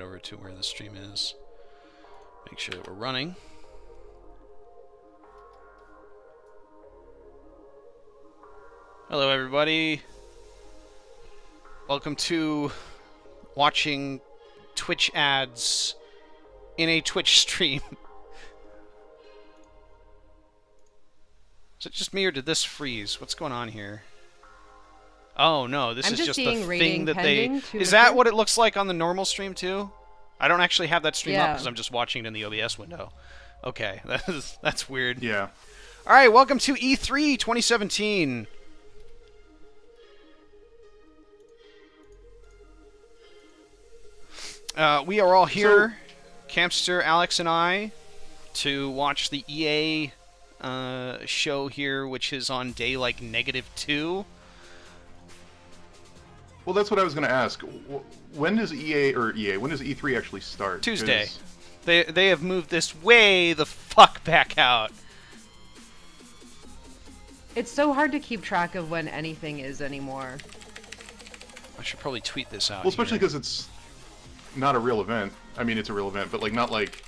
get over to where the stream is. Make sure that we're running. Hello, everybody. Welcome to watching Twitch ads in a Twitch stream. Is it just me, or did this freeze? What's going on here? Oh no, this is just the thing that they... Is that what it looks like on the normal stream too? I don't actually have that stream up because I'm just watching it in the OBS window. Okay, that's weird. Yeah. All right, welcome to E3 2017. We are all here, Campster, Alex, and I, to watch the EA show here, which is on day like -2. Well, that's what I was going to ask. When does when does E3 actually start? Tuesday. They have moved this way the fuck back out. It's so hard to keep track of when anything is anymore. I should probably tweet this out. Well, especially because it's not a real event. I mean, it's a real event, but like not like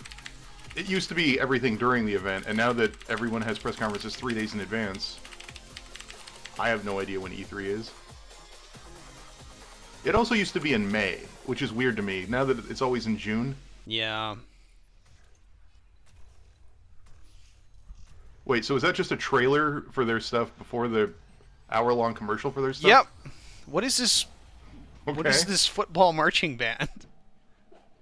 it used to be everything during the event, and now that everyone has press conferences 3 days in advance, I have no idea when E3 is. It also used to be in May, which is weird to me. Now that it's always in June. Yeah. Wait, so is that just a trailer for their stuff before the hour-long commercial for their stuff? Yep. What is this? Okay. What is this football marching band?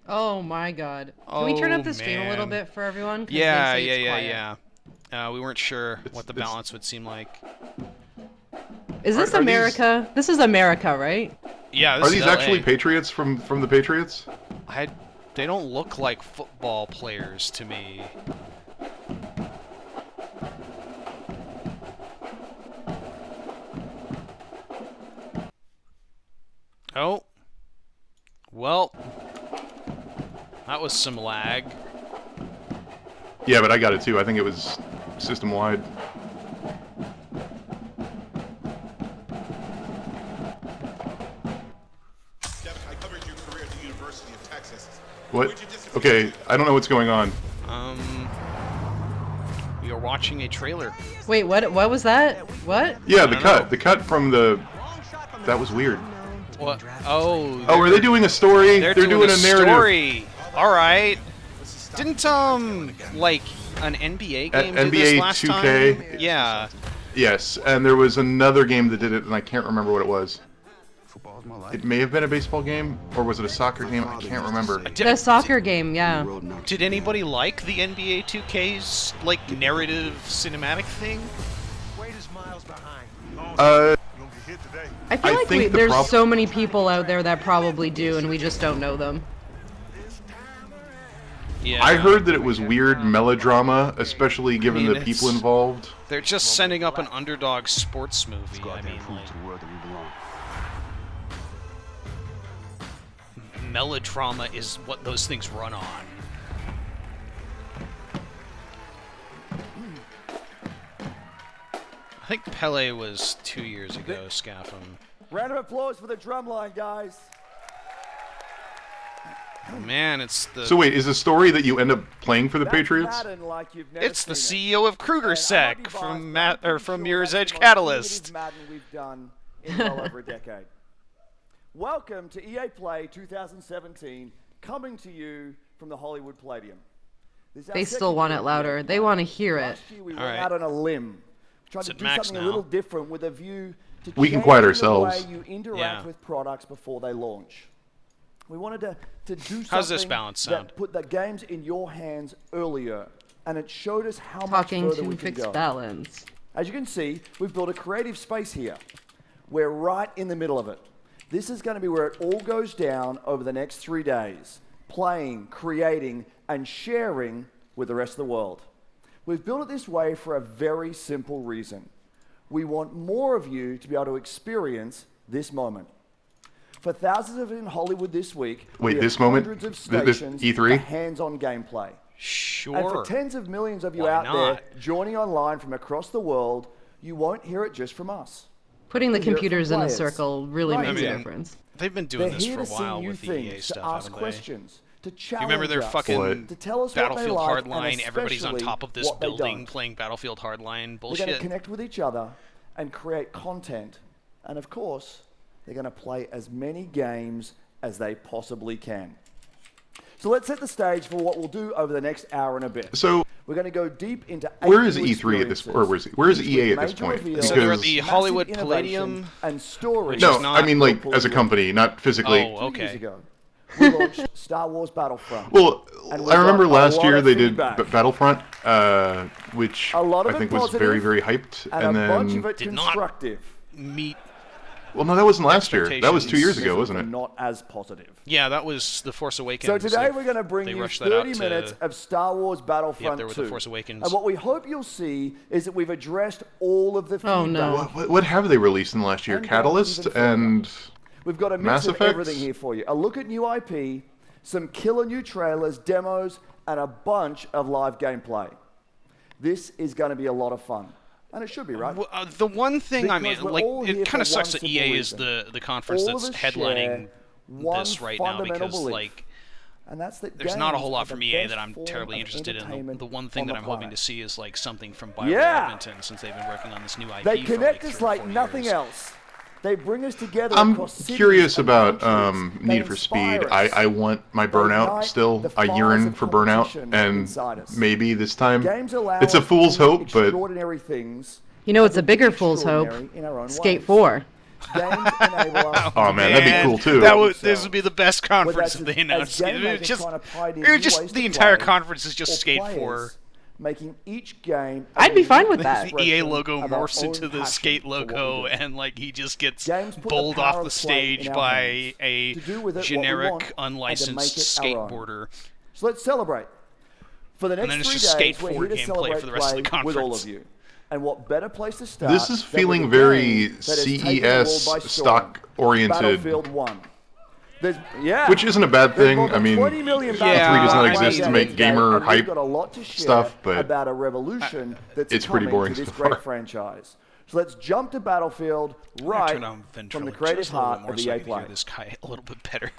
Oh my god. Can we turn up the stream a little bit for everyone? Yeah. We weren't sure what the balance would seem like. Is this America? This is America, right? Yeah, this is these actually Patriots from the Patriots? They don't look like football players to me. Oh. Well. That was some lag. Yeah, but I got it too. I think it was system-wide. What? Okay, I don't know what's going on. We are watching a trailer. Wait, what was that? What? Yeah, the cut from the... That was weird. What? Oh. Oh, are they doing a story? They're doing a narrative. Story. All right. Didn't like an NBA game do this last 2K? Time? Yeah. Yes, and there was another game that did it, and I can't remember what it was. It may have been a baseball game, or was it a soccer game? I can't remember. The soccer game, yeah. Did anybody like the NBA 2K's like narrative cinematic thing? I feel like there's so many people out there that probably do, and we just don't know them. Yeah. I heard that it was weird melodrama, especially given the people involved. They're just setting up an underdog sports movie. I mean, melodrama is what those things run on. I think Pele was 2 years ago, Scaffum. Round of applause for the drumline, guys. Oh, man, it's the... So wait, is the story that you end up playing for the Patriots? Like it's the CEO of KrugerSec from Mirror's Edge Catalyst. We've done in well over a decade. Welcome to EA Play 2017, coming to you from the Hollywood Palladium. They still want it louder. They want to hear it. Last year we went out on a limb, trying to do something a little different with a view to we can quiet ourselves. The way you interact with products before they launch. We wanted to do something How's this balance sound? that put the games in your hands earlier, and it showed us how Talking much further we to can fix go. balance. As you can see, we've built a creative space here. We're right in the middle of it. This is going to be where it all goes down over the next 3 days, playing, creating, and sharing with the rest of the world. We've built it this way for a very simple reason. We want more of you to be able to experience this moment. For thousands of you in Hollywood this week, wait, we this have moment, hundreds of stations E3, for hands-on gameplay. Sure. And for tens of millions of you out there joining online from across the world, you won't hear it just from us. Putting the computers in a circle really makes a difference. They've been doing this for a while with the EA stuff, haven't they? You remember their fucking Battlefield Hardline? Everybody's on top of this building playing Battlefield Hardline bullshit. They're going to connect with each other and create content. And of course, they're going to play as many games as they possibly can. So let's set the stage for what we'll do over the next hour and a bit. So we're going to go deep into where is E3 at this, or where is EA at this point? So they're at the Hollywood Palladium and storage. No, I mean like as a company, not physically. Oh, okay. We launched Star Wars Battlefront. Well, I remember last year they did Battlefront, which I think was very, very hyped, and then did not meet. Well, no, that wasn't last year. That was 2 years ago, wasn't it? Not as positive. Yeah, that was The Force Awakens. So today we're going to bring you 30 minutes of Star Wars Battlefront 2. With The Force Awakens. And what we hope you'll see is that we've addressed all of the feedback. Oh no! What have they released in the last year? Catalyst and we've got a mix of everything here for you. A look at new IP, some killer new trailers, demos, and a bunch of live gameplay. This is going to be a lot of fun. And it should be, right? The one thing, I mean, like, it kind of sucks that EA is the conference that's headlining this right now, because, like, there's not a whole lot from EA that I'm terribly interested in. The one thing that I'm hoping to see is, like, something from BioWare Edmonton, since they've been working on this new IP. They connect us like nothing else. They bring us together. I'm curious about Need for Speed. I want my Burnout still. I yearn for Burnout, and maybe this time it's a fool's hope, but you know, it's a bigger fool's hope. Skate 4. Oh man, that'd be cool too. This would be the best conference if they announced it. Just the entire conference is just Skate 4. Making each game. I'd be fine with that. The EA logo morphs into the Skate logo, and like he just gets bowled off the stage by a generic, unlicensed skateboarder. So let's celebrate. For the next 3 days, Skate 4 gameplay for the rest of the conference. With all of you. And what better place to start? This is feeling very CES stock-oriented. Battlefield 1. Which isn't a bad thing. I mean, E3 does not exist to make gamer hype stuff, but about a revolution that's it's pretty boring to this so far. great franchise. So let's jump to Battlefield right from the creative heart of EA Play. This guy a little bit better.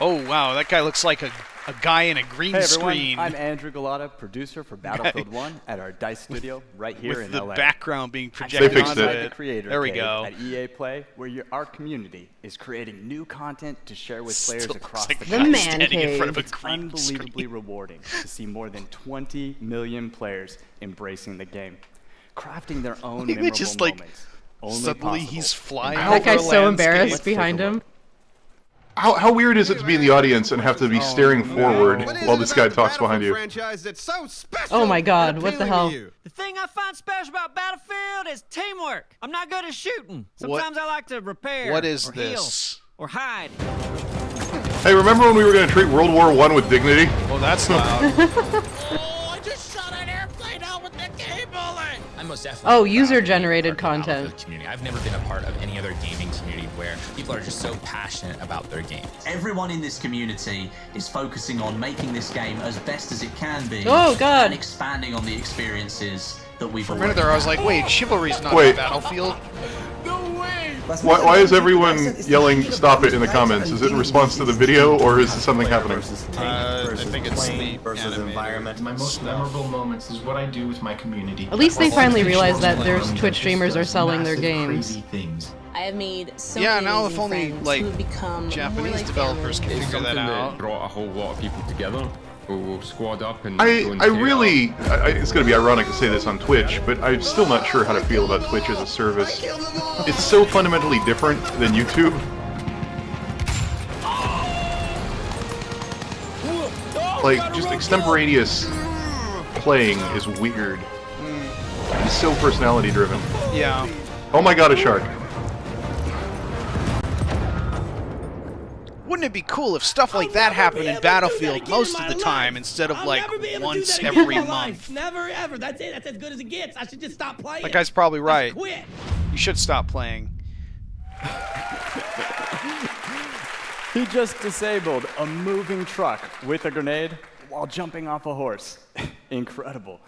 Oh wow, that guy looks like a guy in a green screen. I'm Andrew Galata, producer for Battlefield 1 at our DICE studio right here in LA. With the background being projected onto it. There we go. At EA Play, where our community is creating new content to share with players across the country. The man in front of a It's unbelievably rewarding to see more than 20 million players embracing the game, crafting their own memorable just like moments. Suddenly he's flying. That guy's so embarrassed behind him. How weird is it to be in the audience and have to be staring forward while this guy talks behind you? Oh my god, what the hell? The thing I find special about Battlefield is teamwork. I'm not good at shooting. Sometimes I like to repair. What is or this? Heal, or hide. Hey, remember when we were going to treat World War I with dignity? Oh, that's loud. Oh, I just shot an airplane out with the cable. I'm most definitely. Oh, user-generated content. Community. I've never been a part of any other gaming community where people are just so passionate about their game. Everyone in this community is focusing on making this game as best as it can be. Oh god! And expanding on the experiences that we've. For a minute there, I was like, "Wait, Chivalry's not a Battlefield." No way! Why is everyone yelling "Stop it" in the comments? Is it in response to the video, or is something happening? I think it's the versus environment. My most memorable moments is what I do with my community. At least they finally realized that their Twitch streamers are selling their games. I have made so many now if only like Japanese developers can figure that out. Brought a whole lot of people together. We'll squad up and I really, it's going to be ironic to say this on Twitch, but I'm still not sure how to feel about Twitch as a service. It's so fundamentally different than YouTube. Like, just extemporaneous playing is weird. It's so personality driven. Yeah. Oh my god, a shark. Wouldn't it be cool if stuff like that happened in Battlefield most of the time instead of like once every month? Never ever. That's it. That's as good as it gets. I should just stop playing. That guy's probably right. Quit. You should stop playing. He just disabled a moving truck with a grenade while jumping off a horse. Incredible.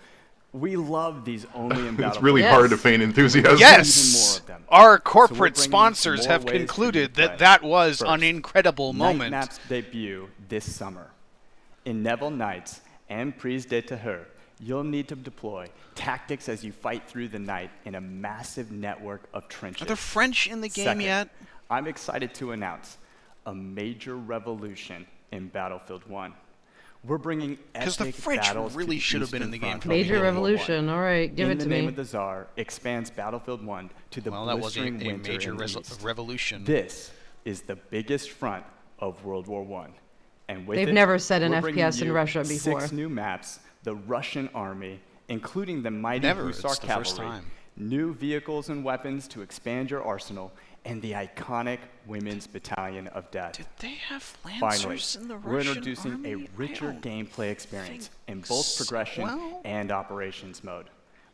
We love these only in Battlefield. It's really hard to feign enthusiasm. Yes! Our corporate sponsors have concluded that that was an incredible moment. Night Maps debut this summer. In Neville Knights and Prise de Terreur, you'll need to deploy tactics as you fight through the night in a massive network of trenches. Are there French in the game Second, yet? I'm excited to announce a major revolution in Battlefield 1. We're bringing epic the French battles really to should have been in the game. Major revolution. All right, give it to me. In the Name of the Tsar expands Battlefield 1 to the blistering winter that wasn't a major revolution. This is the biggest front of World War I. And with They've never said an FPS in Russia before. 6 new maps, the Russian army, including the mighty Hussar cavalry, new vehicles and weapons to expand your arsenal, and the iconic Women's Battalion of Death. Did they have Lancers in the Russian we're introducing army? a richer gameplay experience in both progression and operations mode.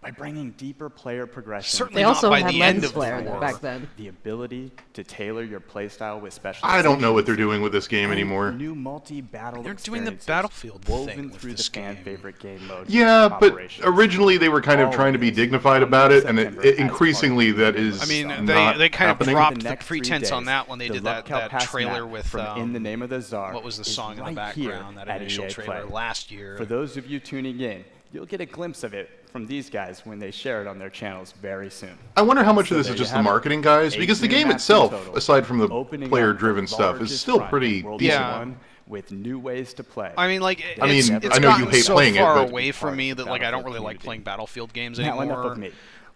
By bringing deeper player progression, Certainly they also not by had the lens end of flare the war. back then. The ability to tailor your playstyle with special. I don't know what they're doing with this game anymore. New multi-battle. They're doing the Battlefield woven thing with through this the fan game. favorite game mode. Yeah, but originally they were kind of trying to be dignified about it, and increasingly that is. I mean, not they kind happening. of dropped the pretense on that when they did that trailer with In the Name of the Tsar. what was the song in the background? That initial trailer last year. For those of you tuning in, you'll get a glimpse of it from these guys when they share it on their channels very soon. I wonder how much of this is just the marketing guys, because the game itself, aside from the player-driven stuff, is still pretty decent. With new ways to play. I mean, like, I it's know you hate so playing it, far but away from me that like I don't really like playing Battlefield games Now anymore. enough of me.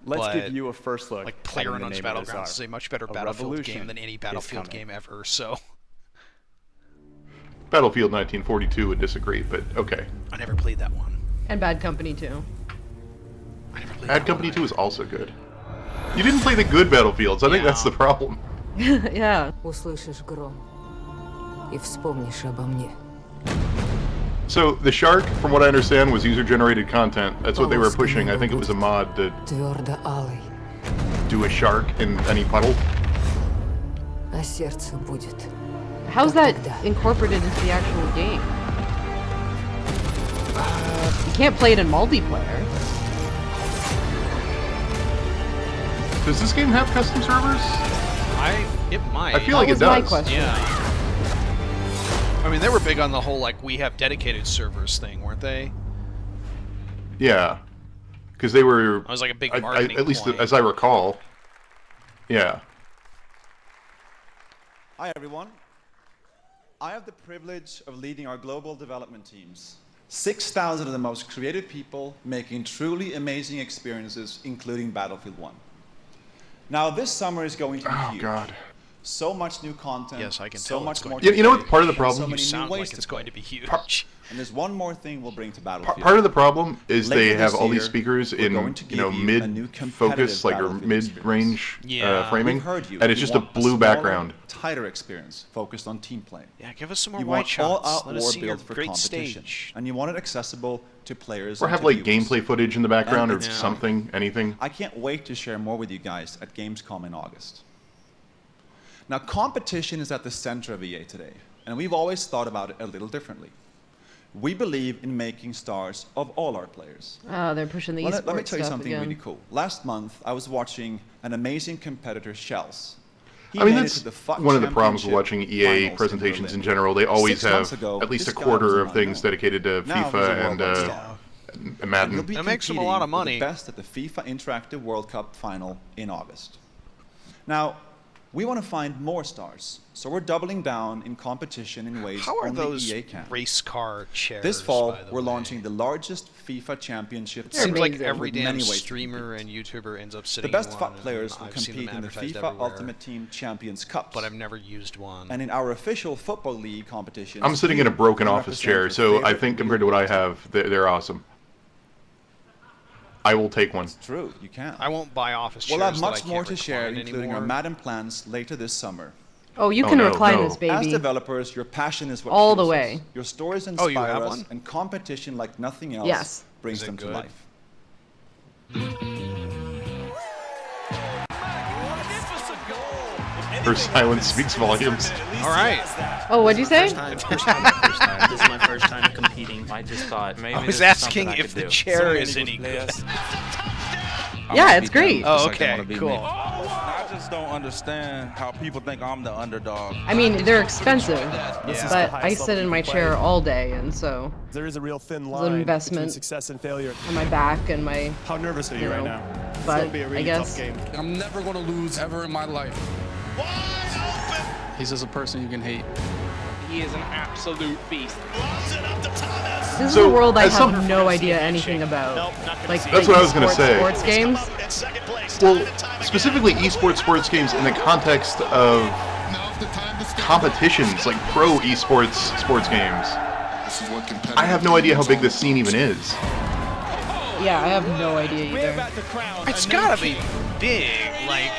Let's give you a first look. Like PlayerUnknown's Battlegrounds is a much better Battlefield game than any Battlefield game ever. So. Battlefield 1942 would disagree, but okay. I never played that one. And Bad Company 2. Bad Company 2 is also good. You didn't play the good Battlefields. I think that's the problem. Yeah. So the Shark, from what I understand, was user-generated content. That's what they were pushing. I think it was a mod to do a shark in any puddle. How's that incorporated into the actual game? You can't play it in multiplayer. Does this game have custom servers? It might. I feel like it does. Yeah. I mean, they were big on the whole, like, we have dedicated servers thing, weren't they? Yeah. Because they were... That was like a big marketing at least point. as I recall. Yeah. Hi, everyone. I have the privilege of leading our global development teams. 6,000 of the most creative people making truly amazing experiences, including Battlefield 1. Now, this summer is going to be huge. God. So much new content. Yes, I can so tell. much more. You know what part of the problem? So many sound new ways like it's to going play. to be huge. And there's one more thing we'll bring to Battlefield. Part of the problem is Later they have this all these year, speakers we're in going to give you a new mid-focus, like or Battlefield mid-range Yeah. framing, We've heard you. and it's You just a want blue smaller, background. tighter experience focused on team play. Yeah, give us some more You white want shots. all-out Let us war see your build for great competition, stage. and you want it accessible to players. Or and have to like viewers. gameplay footage in the background or And- something, anything. I can't wait to share more with you guys at Gamescom in August. Now, competition is at the center of EA today, and we've always thought about it a little differently. We believe in making stars of all our players. Oh, they're pushing the esports Let me tell you stuff something again. really cool. Last month, I was watching an amazing competitor, Shells. He I mean, made it that's to the FUT one of the problems with watching Championship EA finals presentations in Berlin. general. They always 6 months have ago, at least a this guy was quarter an of things unknown. dedicated to Now he's a FIFA and worldwide star. Madden. He'll be That makes him a competing lot of with money. the best at the FIFA Interactive World Cup final in August. Now, we want to find more stars, so we're doubling down in competition in ways How are only those EA can. race car chairs? This fall, by the we're way? launching the largest FIFA championship. It seems like with every many damn ways to streamer compete. and YouTuber ends up The sitting best in one. FUT players will I've seen them compete in the advertised FIFA everywhere, Ultimate Team Champions Cups. but I've never used one. And in our official Football League competition, I'm sitting in a broken office chair, so I think compared to what I have, they're awesome. I will take one. It's true, you can. I won't buy office chairs. We'll have that I much can't more to share, recline including our anymore. Madden plans later this summer. Oh, you can recline this, baby. As developers, your passion is what All the fuels way. us. Your stories Oh, inspire you have us, one? and competition like nothing else Yes. brings Is it them to good? life. Her silence speaks volumes. All right. Oh, what'd you say? First time. This is my first time competing. I just thought maybe I was asking if the chair is any good. Yeah, it's great. Oh, okay, cool. I just don't understand how people think I'm the underdog. I mean, they're expensive, but I sit in my chair all day, and so there is a real thin line it's an investment between success and failure. on my back and my. How nervous are you right now? It's But gonna be a really I guess tough game. I'm never going to lose ever in my life. He's just a person you can hate. he is an absolute beast. This is a world I have no idea anything about. Like that's what I was going to say. Sports games. Well, specifically esports sports games in the context of competitions, like pro esports sports games. I have no idea how big this scene even is. Yeah, I have no idea either. It's gotta be big, like,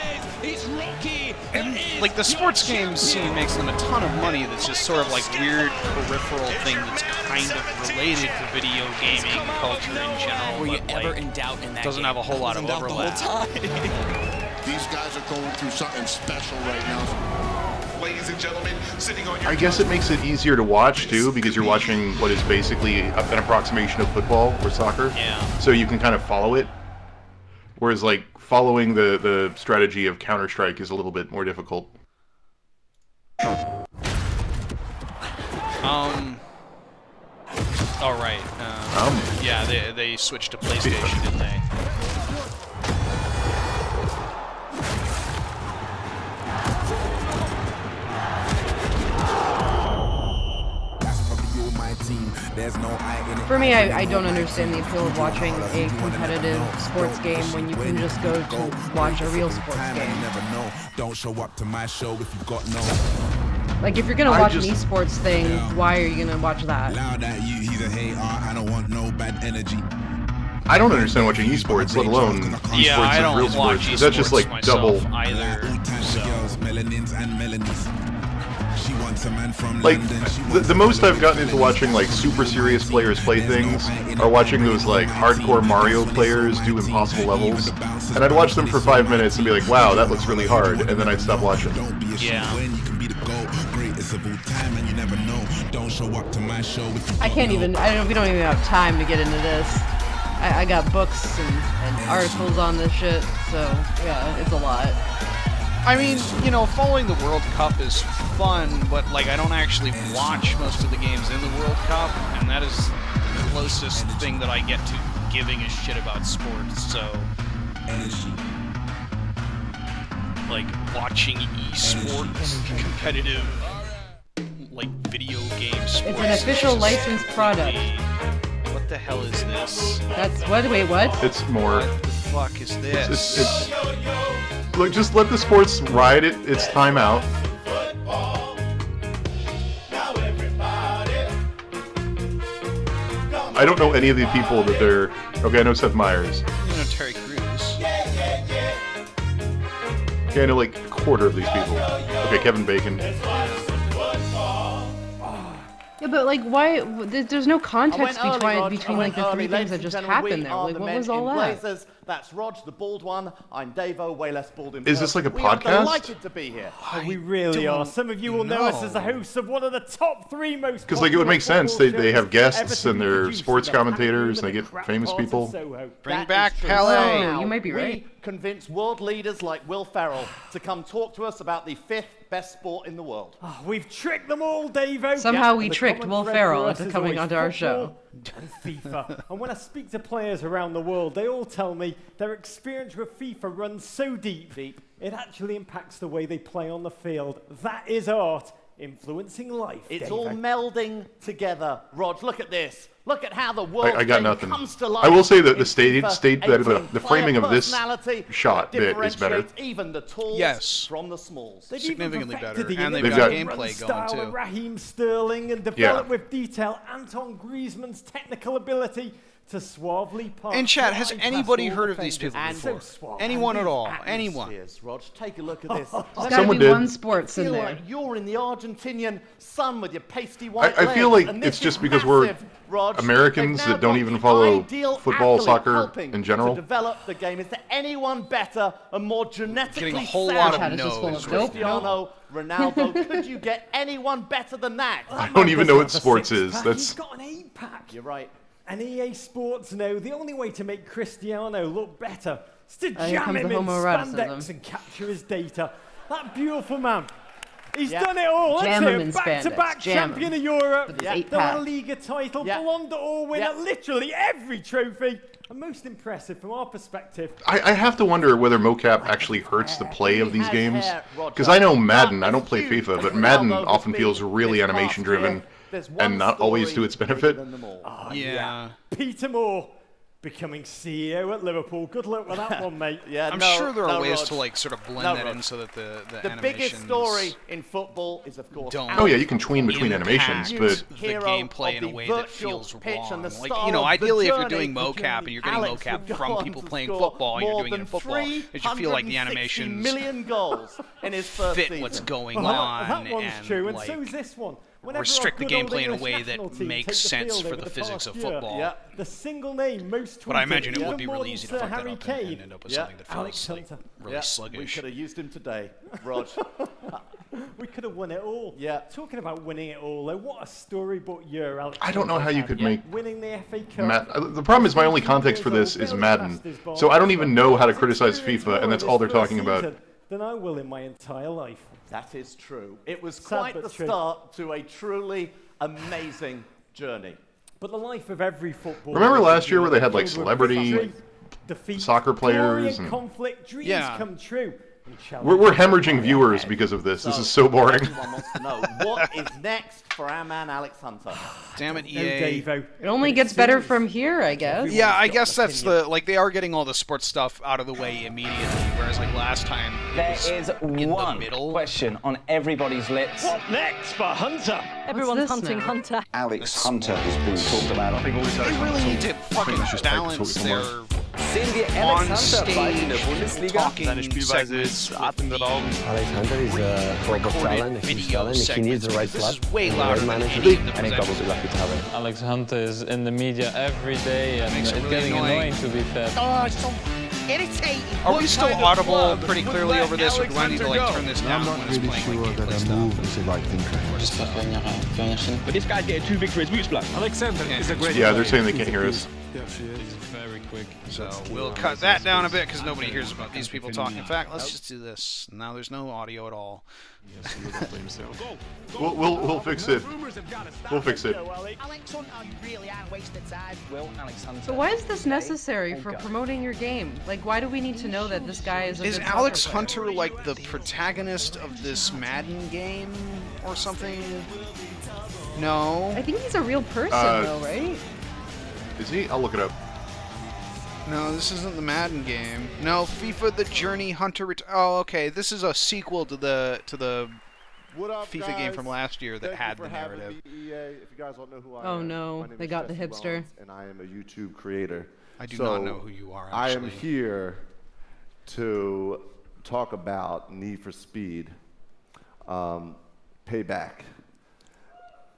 and like the sports games scene makes them a ton of money. That's just sort of like weird peripheral thing that's kind of related to video gaming culture in general. Were you but, ever like, in doubt in that doesn't game? have a whole lot of overlap. These guys are going through something special right now. Ladies and gentlemen, sitting on your I guess it makes it easier to watch too, because you're watching what is basically an approximation of football or soccer. Yeah. So you can kind of follow it. Whereas like following the strategy of Counter-Strike is a little bit more difficult. All right. Yeah, they switched to PlayStation, didn't they? For me, I don't understand the appeal of watching a competitive sports game when you can just go to watch a real sports game. Don't show up to my show if you've got no. Like, if you're gonna watch an esports thing, why are you gonna watch that? Loud at you, he's a hater. I don't want no bad energy. I don't understand watching esports, let alone esports and real sports, because that's just like double. Either. Like, the most I've gotten into watching like super serious players play things are watching those like hardcore Mario players do impossible levels, and I'd watch them for 5 minutes and be like, wow, that looks really hard, and then I'd stop watching. Yeah. I can't even, we don't even have time to get into this. I got books and articles on this shit, so yeah, it's a lot. I mean, you know, following the World Cup is fun, but like I don't actually watch most of the games in the World Cup, and that is the closest thing that I get to giving a shit about sports, so like watching esports competitive like video game sports. It's an official licensed product. What the hell is this? That's what? Wait, what? It's more. What the fuck is this? It's look, just let the sports ride its time out. I don't know any of the people that they're. Okay, I know Seth Meyers. You know Terry Crews. Okay, I know like a quarter of these people. Okay, Kevin Bacon. Yeah, but like, why? There's no context between like the three things that just happened there. Like, what was all that? That's Rog, the bald one. I'm Davo, way less bald in Is this like a We podcast? are delighted to be here. We really are. Some of you will know us as the hosts of one of the top 3 most. Because like it would make sense. They have guests and they're sports commentators and they get famous people. Bring back Pele. Oh, you might be right. We convince world leaders like Will Ferrell to come talk to us about the 5th best sport in the world. Oh, we've tricked them all, Davo. Somehow we tricked Will Ferrell into coming onto our show. And FIFA. And when I speak to players around the world, they all tell me their experience with FIFA runs so deep, it actually impacts the way they play on the field. That is art influencing life. It's all melding together. Rog, look at this. Look at how the world I got nothing. comes to life. I will say that the the framing of this shot bit is better. Even the talls Yes. from the smalls. They've Significantly even better, perfected and the they've got run gameplay style going of too. Raheem Sterling and developed with detail Anton Griezmann's technical ability to suavely pass. And chat, has flying anybody past all heard of these people defenders. before? So suave. Anyone at all? Anyone? Rog, take a look at this. There's gotta be one sports in feel there. like you're in the Argentinian sun with your pasty white I feel legs, like and it's this just is because we're massive Rog, Americans that don't even follow football, soccer in general. To develop the game. Is there anyone better and more genetically getting a whole lot of no's? Cristiano Ronaldo. Could you get anyone better than that? I don't even know what sports is. He's got an 8-pack. You're right. And EA Sports know the only way to make Cristiano look better is to Here jam comes him the in homoeroticism. spandex and capture his data. That beautiful man. He's done it all. Jam That's him it. in Back-to-back spandex. Jam champion him. of Europe. With his The 8-pack. La Liga title. Ballon d'Or winner. Literally every trophy. And most impressive from our perspective. I have to wonder whether mocap actually hurts the play of these games. Because I know Madden, I don't play FIFA, but Madden often feels really animation driven and not always to its benefit. Oh, yeah. Peter Moore becoming CEO at Liverpool. Good luck with that one, mate. I'm sure there are ways to like sort of blend that in so that the animations biggest story in football is, of course, Oh yeah, you can tween between animations, but the gameplay in a way that feels wrong. Like, you know, ideally if you're doing mocap and you're getting mocap from people playing football and you're doing it in football, it should feel like the animations million goals in his first fit season. what's going Well, on that one's and true, and like, so is this one. Whenever restrict the our good old gameplay in a English way national that team makes take the sense field for over the the physics past of year, football. the single name most tweeted, But I imagine it even would be more really than easy to Sir fuck that Harry up Kane. and end up with something that Alex feels like Hunter. really sluggish. We could have used him today, Rog. We could have won it all. Yeah. Talking about winning it all, though, what a storybook year, Alex. I don't know how you could make winning the FA Cup. the problem is my only context for this is Madden, so I don't even know how to criticize FIFA, and that's all they're talking about. Than I will in my entire life. That is true. It was Sad quite but the true. start to a truly amazing journey. But the life of every footballer. Remember last year where they had like celebrity defeat, soccer glory players and and conflict, dreams come true. we're hemorrhaging viewers because of this. This is so boring. Everyone wants to know what is next for our man Alex Hunter. Damn it, EA. It only gets better from here, I guess. Yeah, I guess that's the like they are getting all the sports stuff out of the way immediately, whereas like last time There it is was in one the middle. question on everybody's lips. What next for Hunter? Everyone's hunting Hunter. Alex Hunter has been talked about. They really need to fucking balance their Sehen wir Alex Hunter bald in der on-stage Bundesliga? talking segments with Alex Hunter is full of talent, a huge talent. He needs the right This club. is way louder than management, any of the and he probably lucky to have it. Alex Hunter is in the media every day, and Makes it's it really getting annoying. annoying to be fair. Oh, it's so irritating. Are we still audible pretty clearly over this, or do I need to like turn this down when it's playing like gameplay stuff? But this guy's getting too big for his boots, blood. Alexander is a great Yeah, they're saying they can't hear us. Yeah, she is. Very quick. So we'll cut that down a bit because nobody hears about these people talking. In fact, let's just do this. Now there's no audio at all. We'll fix it. We'll fix it. Alex Hunter, you really are wasting time. Will Alex Hunter. So why is this necessary for promoting your game? Like, why do we need to know that this guy is a Is good Alex soccer player? Hunter like the protagonist of this Madden game or something? No. I think he's a real person, though, right? Is he? I'll look it up. No, this isn't the Madden game. No, FIFA The Journey Hunter Oh, okay. This is a sequel to the FIFA game from last year that had the narrative. If you guys don't know who I Oh am, no, my name they is got the Jesse hipster. Rollins, and I am a YouTube creator. I do not know who you are, I am actually. here to talk about Need for Speed, Payback.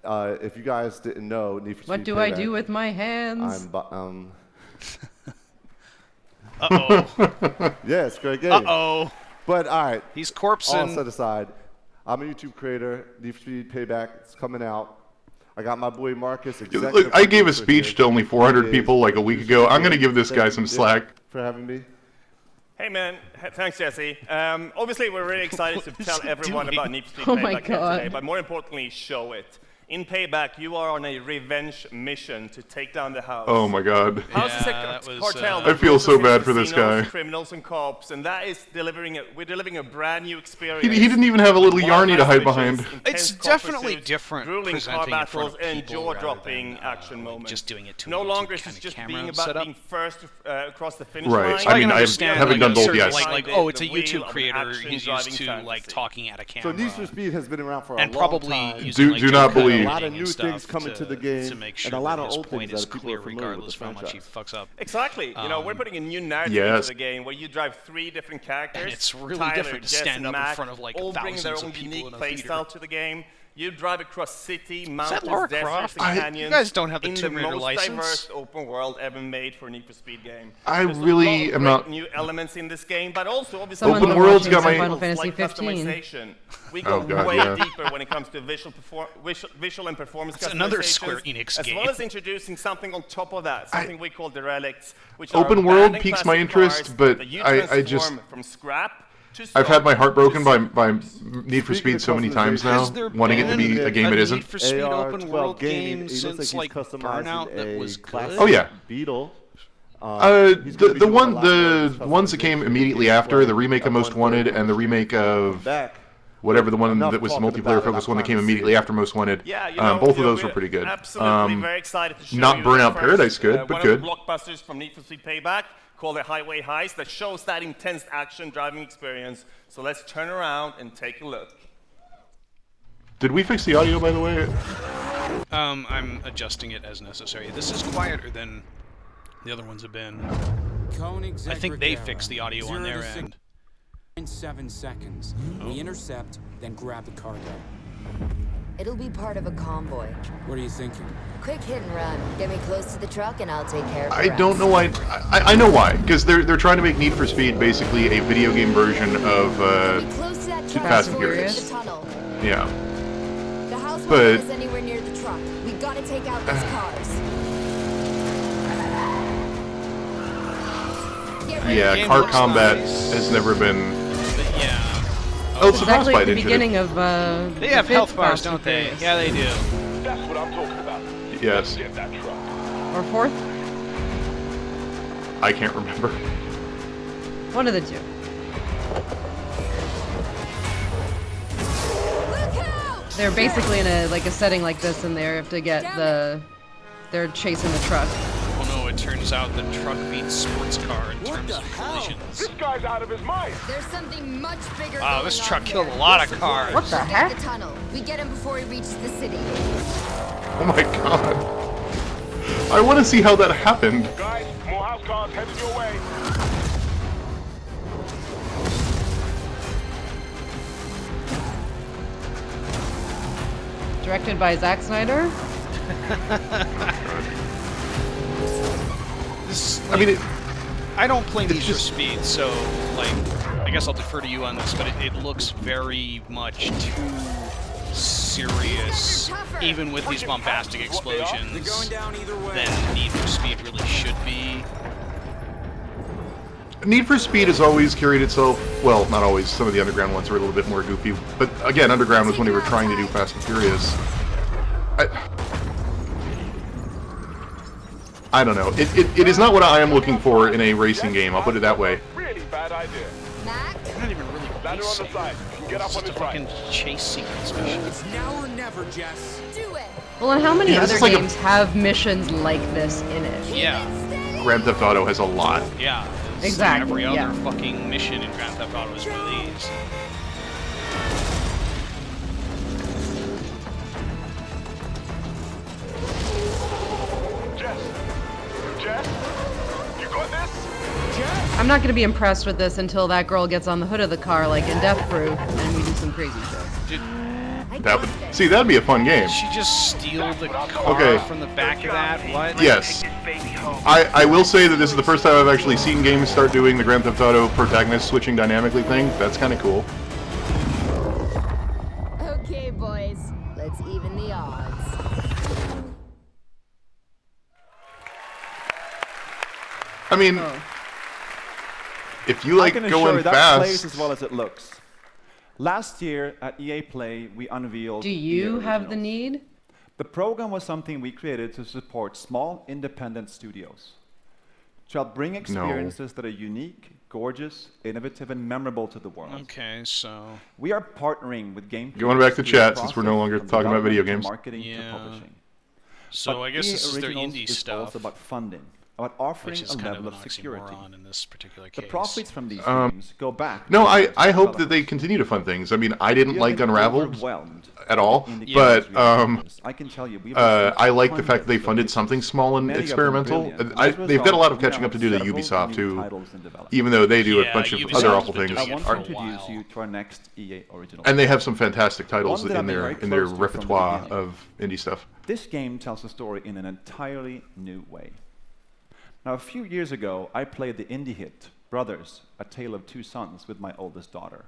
If you guys didn't know, Need for Speed What do Payback, I do with my hands? Uh-oh. Yeah, it's a great game. Uh-oh. But all right. He's corpsing. All set aside. I'm a YouTube creator. Need for Speed Payback. It's coming out. I got my boy Marcus. Look, I gave a speech to only 400 people like a week ago. I'm going to give this guy some slack. For having me. Hey man, thanks Jesse. Obviously we're really excited to tell everyone about Need for Speed Oh my Payback here God. today, but more importantly, show it. In Payback, you are on a revenge mission to take down the house. Oh my god. House is a cartel. I feel so bad for this guy. Criminals and cops, and that is we're delivering a brand new experience. He didn't even have a little Yarny to hide behind. It's definitely different grueling car presenting it in front battles of and people rather jaw-dropping than, action moments. just doing it to no a longer YouTube is kind it of just camera being about setup. being first across the finish Right. line. I mean, having done both, yes. Like, oh, it's a YouTube creator. He's used to like talking at a camera. So Need for Speed has been around for a and long probably time. using, like, do not believe. A lot of new things coming to the game, to make sure and a lot that of his old point things is that people clear are familiar with regardless the of how much he franchise. fucks up. Exactly. You know, we're putting a new narrative Yes. into the game where you drive 3 different characters. And it's really Tyler, different to Jess, stand and up in Mac, front of, like, all bring their thousands own of people unique in a play theater. style to the game. You drive across city, mountains, Lara deserts, Croft? and canyons. You guys don't have the in Tomb Raider most license. diverse open world ever made for a Need for Speed game. I There's really a lot am of not. great new elements in this game, but also obviously Someone Open world's got my Final Fantasy like 15. customization. We go way deeper when it comes to visual and performance It's another customizations, Square Enix as game. well as introducing something on top of that, something we call the relics, which Open are world abandoned piques my classic interest, cars but that you I just transform from scrap to I've had my heart broken by Speaking Need for of Speed so many times now, Has there wanting it to be been a game it Need isn't. for Speed open world Gaming, game it looks since like he's like customizing Burnout that a was classic good? Oh yeah. Beetle. The ones that came immediately after, the remake of Most Wanted and the remake of whatever the one that was the multiplayer focused one that came immediately after Most Wanted. Yeah, both of those were pretty good. Absolutely very excited to show not you Burnout the Paradise first, good, but one good. of the blockbusters from Need for Speed Payback called the Highway Heist that shows that intense action driving experience. So let's turn around and take a look. Did we fix the audio, by the way? I'm adjusting it as necessary. This is quieter than the other ones have been. I think they fixed the audio on their end. 7 seconds. We intercept, then grab the cargo. It'll be part of a convoy. What are you thinking? Quick hit and run. Get me close to the truck and I'll take care of the I rest. don't know why. I know why. Because they're trying to make Need for Speed basically a video game version of Too Fast and Furious. The tunnel. Yeah. The house won't But get us anywhere near the truck. We gotta take out these cars. yeah, car combat has never been. Yeah. Oh, it's exactly a at the beginning of They have health bars, don't they? Yeah, they do. That's what I'm talking about. Yes. Get that truck. Or fourth? I can't remember. One of the two. They're basically in a setting like this, and they have to get they're chasing the truck. Well, no, it turns out the truck beats sports car in terms of collisions. This guy's out of his mind. There's something much bigger. Wow, this truck killed a lot of cars. What the heck? The tunnel. We get him before he reaches the city. Oh my god. I want to see how that happened. Guys, more house cars headed your way. Directed by Zack Snyder. I don't play Need for Speed, so like, I guess I'll defer to you on this, but it looks very much too serious, even with these bombastic explosions, than Need for Speed really should be. Need for Speed has always carried itself, well, not always, some of the Underground ones are a little bit more goofy, but again, Underground was when they were trying to do Fast and Furious. I don't know. It is not what I am looking for in a racing game, I'll put it that way. Really bad idea. It's not even really Ladder on the side. You can get up on just his a fucking chase sequence mission. It's now or never, Jess. Do it. Well, and how many Yeah, this other is like games have missions like this in it? Yeah. Grand Theft Auto has a lot. Yeah. Exactly, Every other yeah. fucking mission in Grand Theft Auto is one of these. Jess, you got this? Jess? I'm not gonna be impressed with this until that girl gets on the hood of the car, like in Death Proof, and we do some crazy shit. That would, see, that'd be a fun game. Did she just steal the car from the back of that? What? Yes. I will say that this is the first time I've actually seen games start doing the Grand Theft Auto protagonist switching dynamically thing. That's kind of cool. Okay, boys. Let's even the odds. I mean, if you like I can assure going you that plays fast, as well as it looks. Last year at EA Play, we unveiled. Do you have the need? The program was something we created to support small, independent studios. To help bring experiences that are unique, gorgeous, innovative, and memorable to the world. Okay, so we are partnering with game. going back to creators through the chat since we're no longer process talking from about video development games. to marketing to publishing. So But I guess EA this is their Originals indie is stuff. also about funding, about offering Which is a kind level of of an security. oxymoron in this particular The case. profits from these games go back. No, to I hope that developers. they continue to fund things. I mean, I didn't We have like been Unraveled overwhelmed at all, with the but indie games we have. I can tell you, we've received I like the fact that they hundreds of funded pitches, something small and many of them experimental. brilliant. I, As a they've got a lot of result, we catching now up to do to have several Ubisoft new too, titles in development. even though they do Yeah, a bunch of Ubisoft other has awful been things. doing I it want for to a introduce while. you to our next EA original. And they have some fantastic titles One that I've in been their very close to from the repertoire beginning. of indie stuff. This game tells the story in an entirely new way. Now, a few years ago, I played the indie hit, Brothers, A Tale of Two Sons, with my oldest daughter.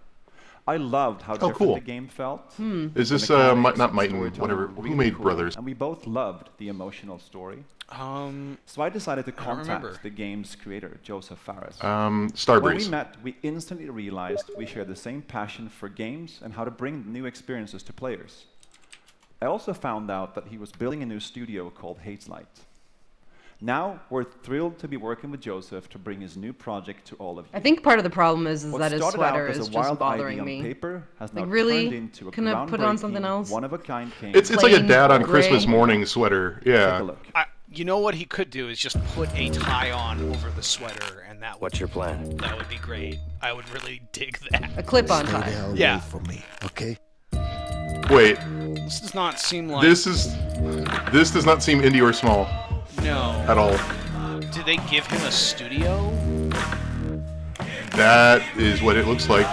I loved how different cool. the game felt. Is the this mechanics not and Might storytelling whatever? were Who really made cool, Brothers? And we both loved the emotional story. So I decided to I don't remember. contact the game's creator, Joseph Fares. Starbreeze. When we met, we instantly realized we shared the same passion for games and how to bring new experiences to players. I also found out that he was building a new studio called Hazelight. Now, we're thrilled to be working with Joseph to bring his new project to all of you. I think part of the problem is What that his started out sweater as a is just wild bothering idea me. on paper has now Like, really? turned into a Can I put on something groundbreaking, else? one-of-a-kind game. It's like a Plain dad on gray. Christmas morning sweater. Take a Yeah. look. You know what he could do is just put a tie on over the sweater, and that would, What's your plan? that would be great. I would really dig that. A clip-on tie. Yeah. From me, okay? Wait, This does not seem like this does not seem indie or small no. at all. Did they give him a studio? That is what it looks like.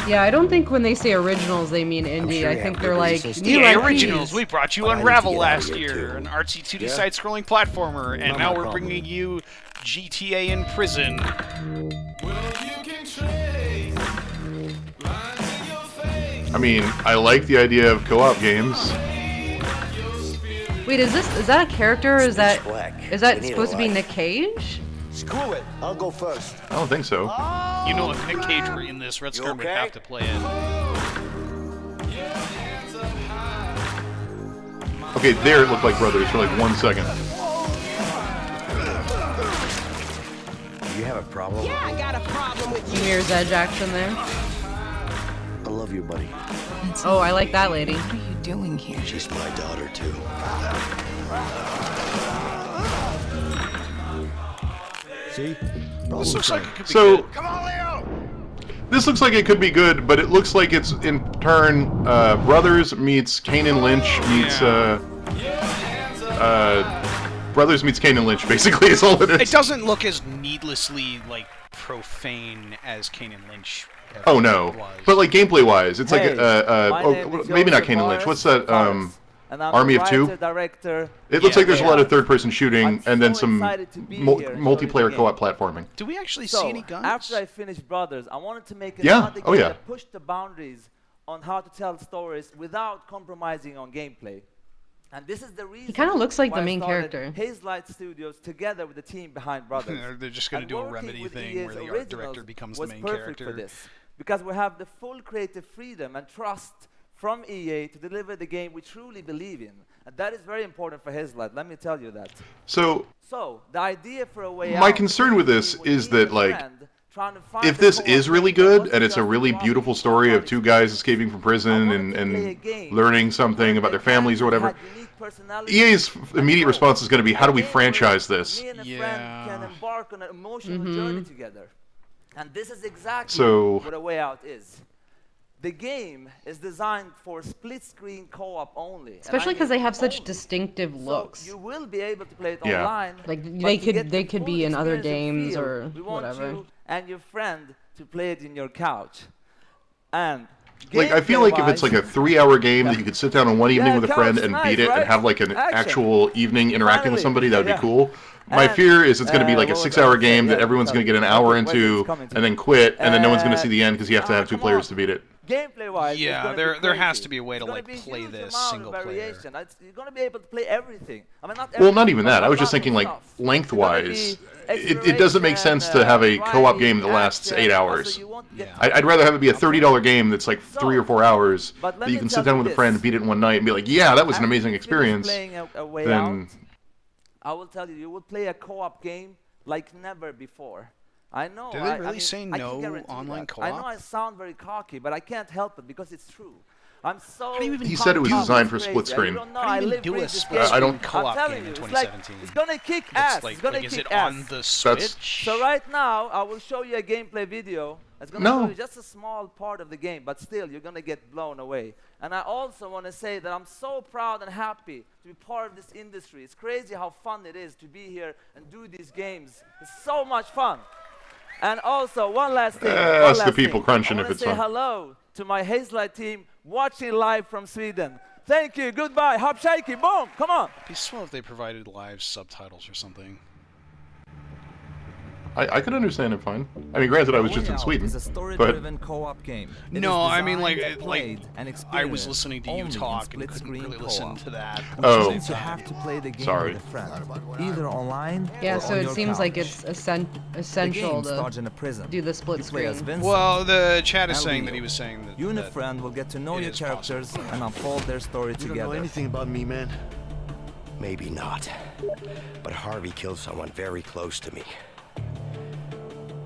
Yeah, I don't think when they say originals they mean indie. sure I you think have they're good like reasons to new Yeah, IPs. originals. We brought you But I need to Unravel get out of last here, year, too. an artsy 2D Yeah? side-scrolling platformer, and Not now my we're problem. bringing you GTA in prison. I mean, I like the idea of co-op games. Wait, is that a character? Or is that Black. is that We need a supposed to be light. Nick Cage? Screw it. I'll go first. I don't think so. You know, if Nick Cage were in this, Red Scar would okay? have to play it. Okay, there it looked like Brothers for like 1 second. You have a problem? Yeah, I got a problem with you. Mirror's Edge action there. I love you, buddy. Oh, I like that lady. What are you doing here? She's my daughter, too. See? This looks like it could be So, good. this looks like it could be good, but it looks like it's in turn Brothers meets Kane and Lynch meets Brothers meets Kane and Lynch. Basically, is all it is. It doesn't look as needlessly like profane as Kane and Lynch. Oh no! was. But like gameplay-wise, it's Hey, like my name is maybe not Joseph Kane and Lynch. Morris, What's that? and I'm Army the of Two. writer, director. It looks like there's a lot Yeah. of third-person shooting I'm and then so some excited to be here and show you the multiplayer game. co-op platforming. Do we actually So, see any guns? after I finished Brothers, I wanted to make Yeah. another Oh, game yeah. that pushed the boundaries on how to tell stories without compromising on gameplay. And this is the reason He kind of looks like why the I main started character. Hazelight Studios together with the team behind Brothers. They're just going to And do a working Remedy with thing EA's where the art originals director becomes the was main perfect character. for this, because we have the full creative freedom and trust from EA to deliver the game we truly believe in. And that is very important for Hazelight, let me tell you that. So, So, the idea for a way my out concern with this would is be that a like, friend trying to find if the this co-op is really game that good wasn't and it's a just really about beautiful the story of quality. two guys escaping from prison and learning something about their families or whatever, EA's immediate response is going to be, how do we franchise this? Me and a friend can embark on an emotional journey together. And this is exactly So- what a way out is. The game is designed for split-screen co-op only. and I Especially because mean they have such only. distinctive So looks. you will be able to play it Yeah. online. Like but they to get could the be full in other experience and games feel, or we want whatever. you and your friend to play it in your couch. And Like, I feel like if it's like a 3-hour game that you could sit down on one evening Yeah, with a friend couch, and nice, beat it right? and have like an Action. actual evening interacting with Finally, somebody, that would yeah. be cool. My And, fear is it's going to be like a what was I 6-hour gonna say? game that Yeah, everyone's going to get an okay, hour where's into this coming to? and then quit, and then no one's going to see the end because you have to have 2 come players on. to beat it. Gameplay-wise, Yeah, it's gonna there- be there has crazy. to be a way to, It's gonna like, be a play huge this amount single of player. variation. You're going to be able to play everything. I mean, not Well, not everything, even but that. a I was lot just of thinking like stuff. lengthwise. It's gonna be It doesn't make sense to have a co-op game that lasts 8 hours. I'd rather have it be a $30 game that's like 3 or 4 hours But let that you me can tell sit down you with a friend, this. beat it in one night, and be like, yeah, that was an After amazing you finish experience. playing a way Then out, I will tell you, you will play a co-op game like never before. I know. Do they I really mean, say I can no guarantee online that. I know co-op? I sound very cocky, but I can't help it because it's true. I'm so. He said it was designed for crazy. split screen. You don't know. How I do you even live do breathe a this split game. screen I'm co-op telling game in you, 2017? It's gonna kick That's ass. like, It's gonna is kick it ass. on the Switch? So right now, I will show you a gameplay video. It's gonna show you just a small part of the game, but still, you're gonna get blown away. And I also want to say that I'm so proud and happy to be part of this industry. It's crazy how fun it is to be here and do these games. It's so much fun. And also, one last thing. That's the people crunching if it's I want to say fun. hello to my Hazelight team watching live from Sweden. Thank you. Goodbye. Hop shaky. Boom. Come on. It'd be swell if they provided live subtitles or something. I could understand it fine. I mean, granted, I was just in Sweden, It's a story-driven co-op game. No, I mean like I was listening to you talk and couldn't really listen to that. Oh, You have to play the game sorry. with a friend, either online. Yeah, or so on it your seems couch. like it's essential starts to in a prison. do the split screen. Well, the chat is saying that he was saying that. You and a that friend will get to know it your is characters and unfold their story You together. don't know anything about me, man. Maybe not. But Harvey killed someone very close to me.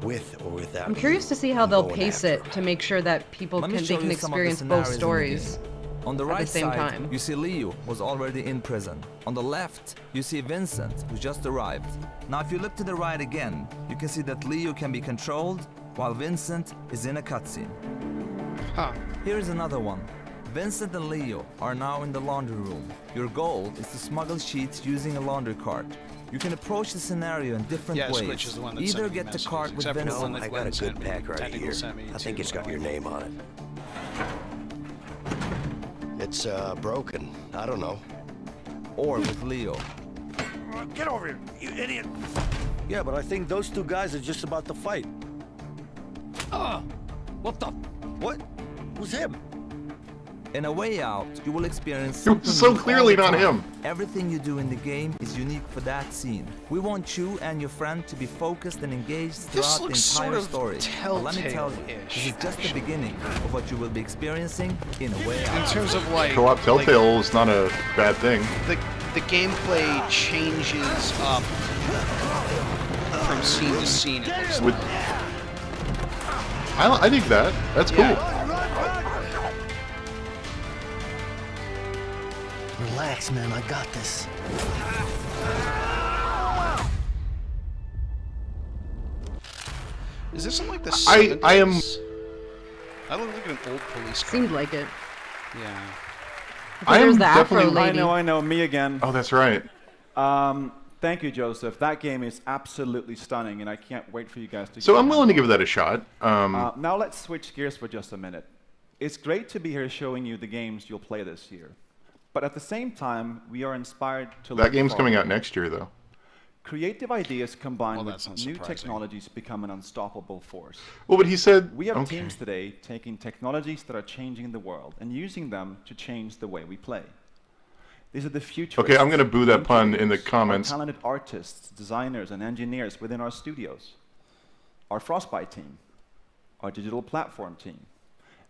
With or without. I'm curious to see how they'll pace it to make sure that people Let me can show they can you some of the experience both scenarios in the stories game. On the at right the same side, time. you see Leo was already in prison. On the left, you see Vincent, who just arrived. Now, if you look to the right again, you can see that Leo can be controlled, while Vincent is in a cutscene. Huh. Here is another one. Vincent and Leo are now in the laundry room. Your goal is to smuggle sheets using a laundry cart. You can approach the scenario in different Switch ways. is the one that Either sent me get the messages, cart with except for the Vincent. one that I Glenn got a good sent me, pack right Technical here. sent me I think to, it's got your name on it. It's broken. I don't know. Or with Leo. Get over here, you idiot! Yeah, but I think those two guys are just about to fight. What the? What? Who's him? In A Way Out, you will experience It something was so new all clearly the not time. him. Everything you do in the game is unique for that scene. We want you and your friend to be focused and engaged This throughout the looks entire sort of story. But let me tell you, this is just the beginning of what you will be experiencing in A Way Out. In terms of like Co-op Telltale is not a bad thing. the gameplay changes up from scene to scene. It looks With- like. I think that. That's cool. Relax, man. I got this. Is this in like the I am. 70s? I look like an old police car. Seemed like it. Yeah. I There was am the Afro definitely. lady. I know, me again. Oh, that's right. Thank you, Joseph. That game is absolutely stunning, and I can't wait for you guys to So get I'm it. willing to give that a shot. Now let's switch gears for just a minute. It's great to be here showing you the games you'll play this year. But at the same time, we are inspired to That look game's coming out forward. next year, though. Creative ideas combined Well, with that's not new surprising. technologies become an unstoppable force. Well, but he said. We have okay. teams today taking technologies that are changing the world and using them to change the way we play. These are the future. Okay, I'm gonna boo that pun in the comments. Talented artists, designers, and engineers within our studios. Our Frostbite team, our digital platform team,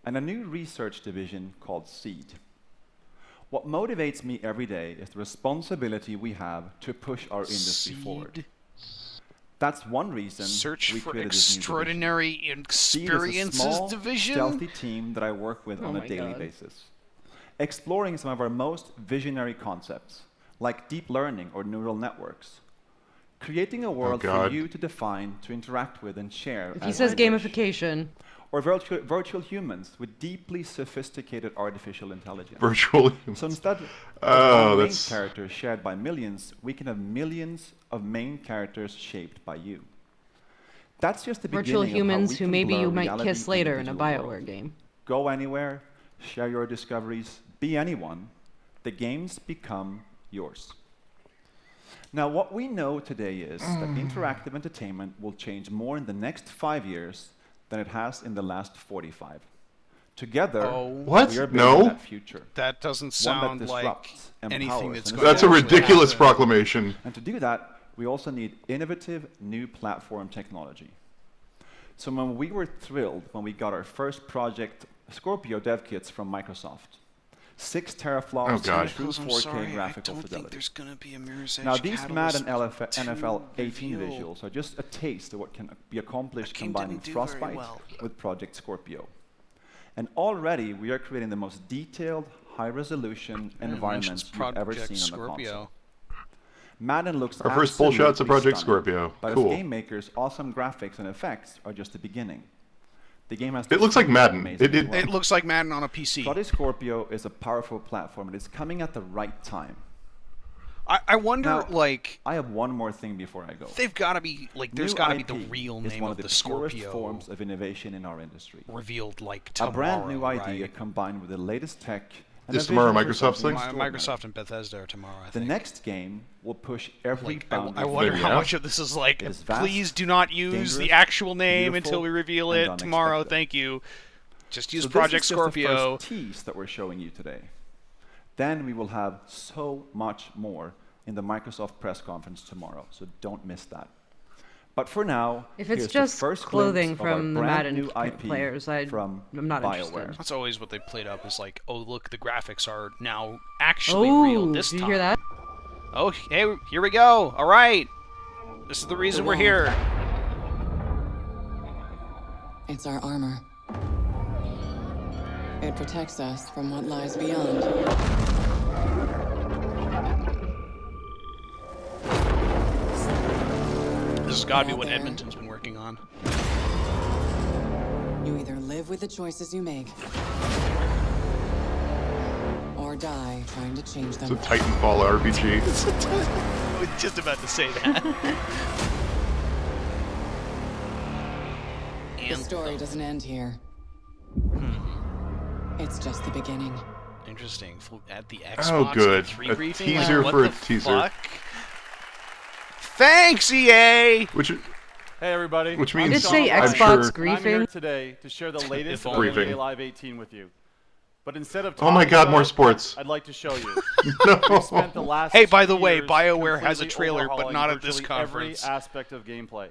and a new research division called Seed. What motivates me every day is the responsibility we have to push our industry forward. That's one reason Search we for created this new division. extraordinary Seed is a experiences small, division. stealthy team that I work with Oh on a my daily God. basis, exploring some of our most visionary concepts, like deep learning or neural networks, creating a world for God. you to define, to interact with, and share. If he as says you wish. gamification, Or virtual humans with deeply sophisticated artificial intelligence. Virtual So humans. instead of Oh, one main that's. character shared by millions, we can have millions of main characters shaped by you. That's just the virtual beginning humans of how we who can maybe blur you might reality kiss and the later in a digital BioWare world. game. Go anywhere, share your discoveries, be anyone. The games become yours. Now, what we know today is that interactive entertainment will change more in the next 5 years than it has in the last 45. Together, What? we are building No. that future. That doesn't One that sound like disrupts, anything empowers, that's and going to That's a actually ridiculous happen. proclamation. And to do that, we also need innovative new platform technology. So when we were thrilled when we got our first project Scorpio dev kits from Microsoft, 6 teraflops Oh, and God. true Because I'm 4K sorry, I graphical don't think fidelity. there's going to be a Mirror's Edge Now these Catalyst Madden to NFL 18 reveal. visuals are just a taste of what can be accomplished That game combining didn't do very Frostbite well. with Project Scorpio. And already we are creating the most detailed, high-resolution environments you've ever seen on the console. Madden looks Our first full shot's a Project Scorpio. But Cool. as game makers, awesome graphics and effects are just the beginning. The game has It looks like Madden. It looks like Madden on a PC. Project Scorpio is a powerful platform, and it's coming at the right time. I wonder, Now, like, I have one more thing before I go. they've got to be like, there's got to be the real is name one of the purest Scorpio forms of innovation in our industry. revealed like A tomorrow. brand new right? idea combined with the latest tech. And Is a tomorrow vision for Microsoft's something thing? extraordinary. Microsoft and Bethesda are tomorrow, I The think. next game will push every Like, boundary. I wonder how Yeah. much of this is like, It is vast, please do not use dangerous, the actual name beautiful, until we reveal and it tomorrow. unexpected. Thank you. Just use So Project this is just Scorpio. the first tease that we're showing you today. Then we will have so much more in the Microsoft press conference tomorrow, so don't miss that. But for now, If it's here's just the first clothing glimpse of our from the brand Madden new IP players, I'm not BioWare. interested. That's always what they played up is like, oh look, the graphics are now actually real this did time. you hear that? Oh, hey, here we go. All right, this is the reason we're here. It's our armor. It protects us from what lies beyond. This has got to be what Edmonton's been working on. You either live with the choices you make, or die trying to change them. It's a Titanfall RPG. I was just about to say that. The story doesn't end here. It's just the beginning. Interesting. At the Xbox Oh, good. E3 A briefing? teaser Like, for what a the teaser. fuck? Thanks, EA! Hey everybody. Which I'm means Did say I'm Xbox sure- I'm here griefing? today to share the latest If on only. NBA Briefing. Live 18 with you. But instead of Oh my talking God, about more it, sports. I'd like to show you. No. We've spent the last Hey, by the 2 way, years BioWare has a completely trailer, but overhauling not at this virtually conference. Every aspect of gameplay.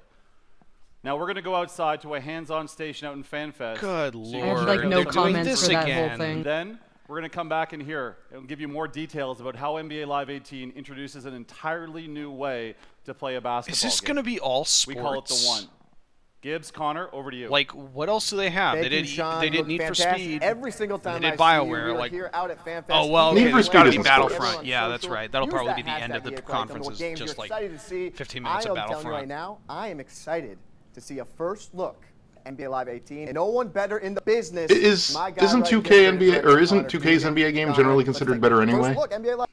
Now we're going to go outside to a hands-on station out in FanFest. Good so you lord. can I have, check like, out no some of the comments first for that games. whole thing. Then we're going to come back in here and give you more details about how NBA Live 18 introduces an entirely new way to play a basketball Is this game. going to be all sports? We call it the one. Gibbs, Connor, over to you. Like, what else do they have? Thank they you, did. Sean. They did Look Need for fantastic. Speed. Every single time they I did see you, BioWare. we are Like, here out at FanFest. oh well, Need okay, for there's Speed got to be isn't Battlefront. sports. Yeah, that's right. That'll Use probably that be the end of hashtag the EA Play. conference. What Is games just you're like excited to see. 15 minutes of I am telling you Battlefront. right now, I am excited to see a first look NBA Live 18, and no one better in the business. Isn't My guy right 2K here, NBA or isn't Connor 2K's Dugan. NBA game Connor, generally let's considered take better a anyway? First look, NBA Live.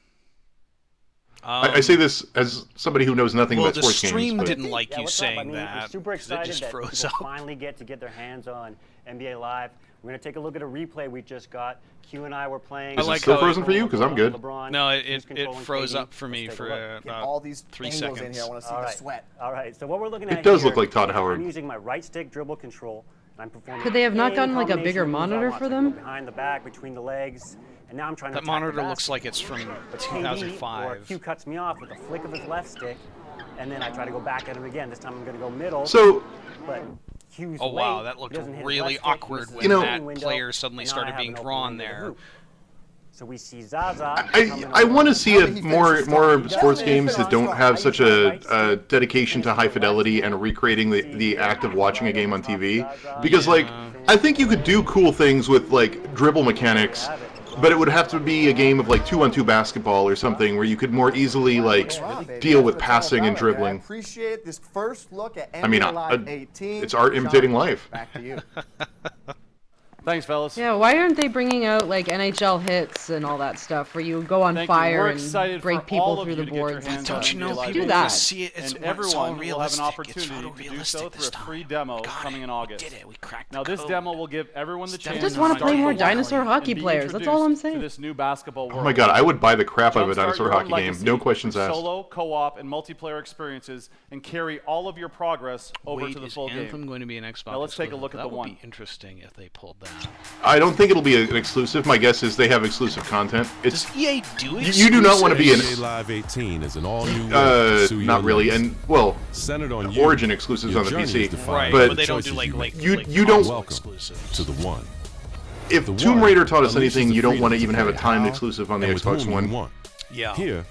I say this as somebody who knows nothing Well, about the sports stream games. didn't like you what's up? saying I mean, that. we're super It excited just that froze people up. finally get to get their hands on NBA Live. We're going to take a look at a replay we just got. Q and I were playing. Is it still frozen for you? Because I'm good. No, it froze up for me for about all these 3 angles seconds. in here. I want to see All the right. sweat. All right, so what we're looking at It does here look like Todd is Howard. I'm using my right stick dribble control. And I'm performing Could they have not any gotten, like, a combination bigger of moves I monitor want. for So I go them? behind the back, between the legs, and now I'm trying to That attack the monitor looks basket. like it's from But KD or 2005. Q cuts me off with a flick of his left stick, and then I try to go back at him again. This time I'm going to go middle. So- but Q's Oh wow, late. that He looked doesn't hit his really left stick. awkward Misses when the that opening window, player suddenly and now I started have being an open drawn window to there. hoop. So we see Zaza. I want to see more sports games that don't have such a dedication to high fidelity and recreating the act of watching a game on TV. Because like I think you could do cool things with like dribble mechanics, but it would have to be a game of like 2-on-2 basketball or something where you could more easily like deal with passing and I dribbling. appreciate this first look at NBA I mean, Live 18. it's art imitating Sean, life. Back to you. Thanks, fellas. Yeah, why aren't they bringing out like NHL hits and all that stuff where you go on Thank you. fire We're and excited break for people all of through you the to get your boards? hands Don't on you know NBA Live people do will that. see it? It's and all everyone will have an realistic. It's opportunity to do so photorealistic through this a time. free demo Got coming it. in August. We did it. We cracked Now the this code. demo will give everyone the chance I just to want to start play more the dinosaur line hockey and be players. That's all I'm introduced to saying. this new basketball world. Oh my god, I would buy the crap out of a Jumpstart dinosaur your own hockey game. legacy No questions through asked. Solo, co-op, and multiplayer experiences, and carry all of your progress over Wait, to the is full Anthem game. going to be an Xbox? Now let's take a exclusive? look at That the would one. be interesting if they pulled that. I don't think it'll be an exclusive. My guess is they have exclusive content. It's Does EA do you do not want to be an NBA Live 18 is an all-new way to pursue your not really, legacy. and well, Centered on you, Origin exclusives your on the journey PC, is defined Right, by but but they don't choices do like you don't. Welcome to the one. If The Tomb one Raider taught us unleashes anything, the you don't want to freedom even to have a play timed how exclusive on the and with Xbox whom you One. want. Yeah. Here,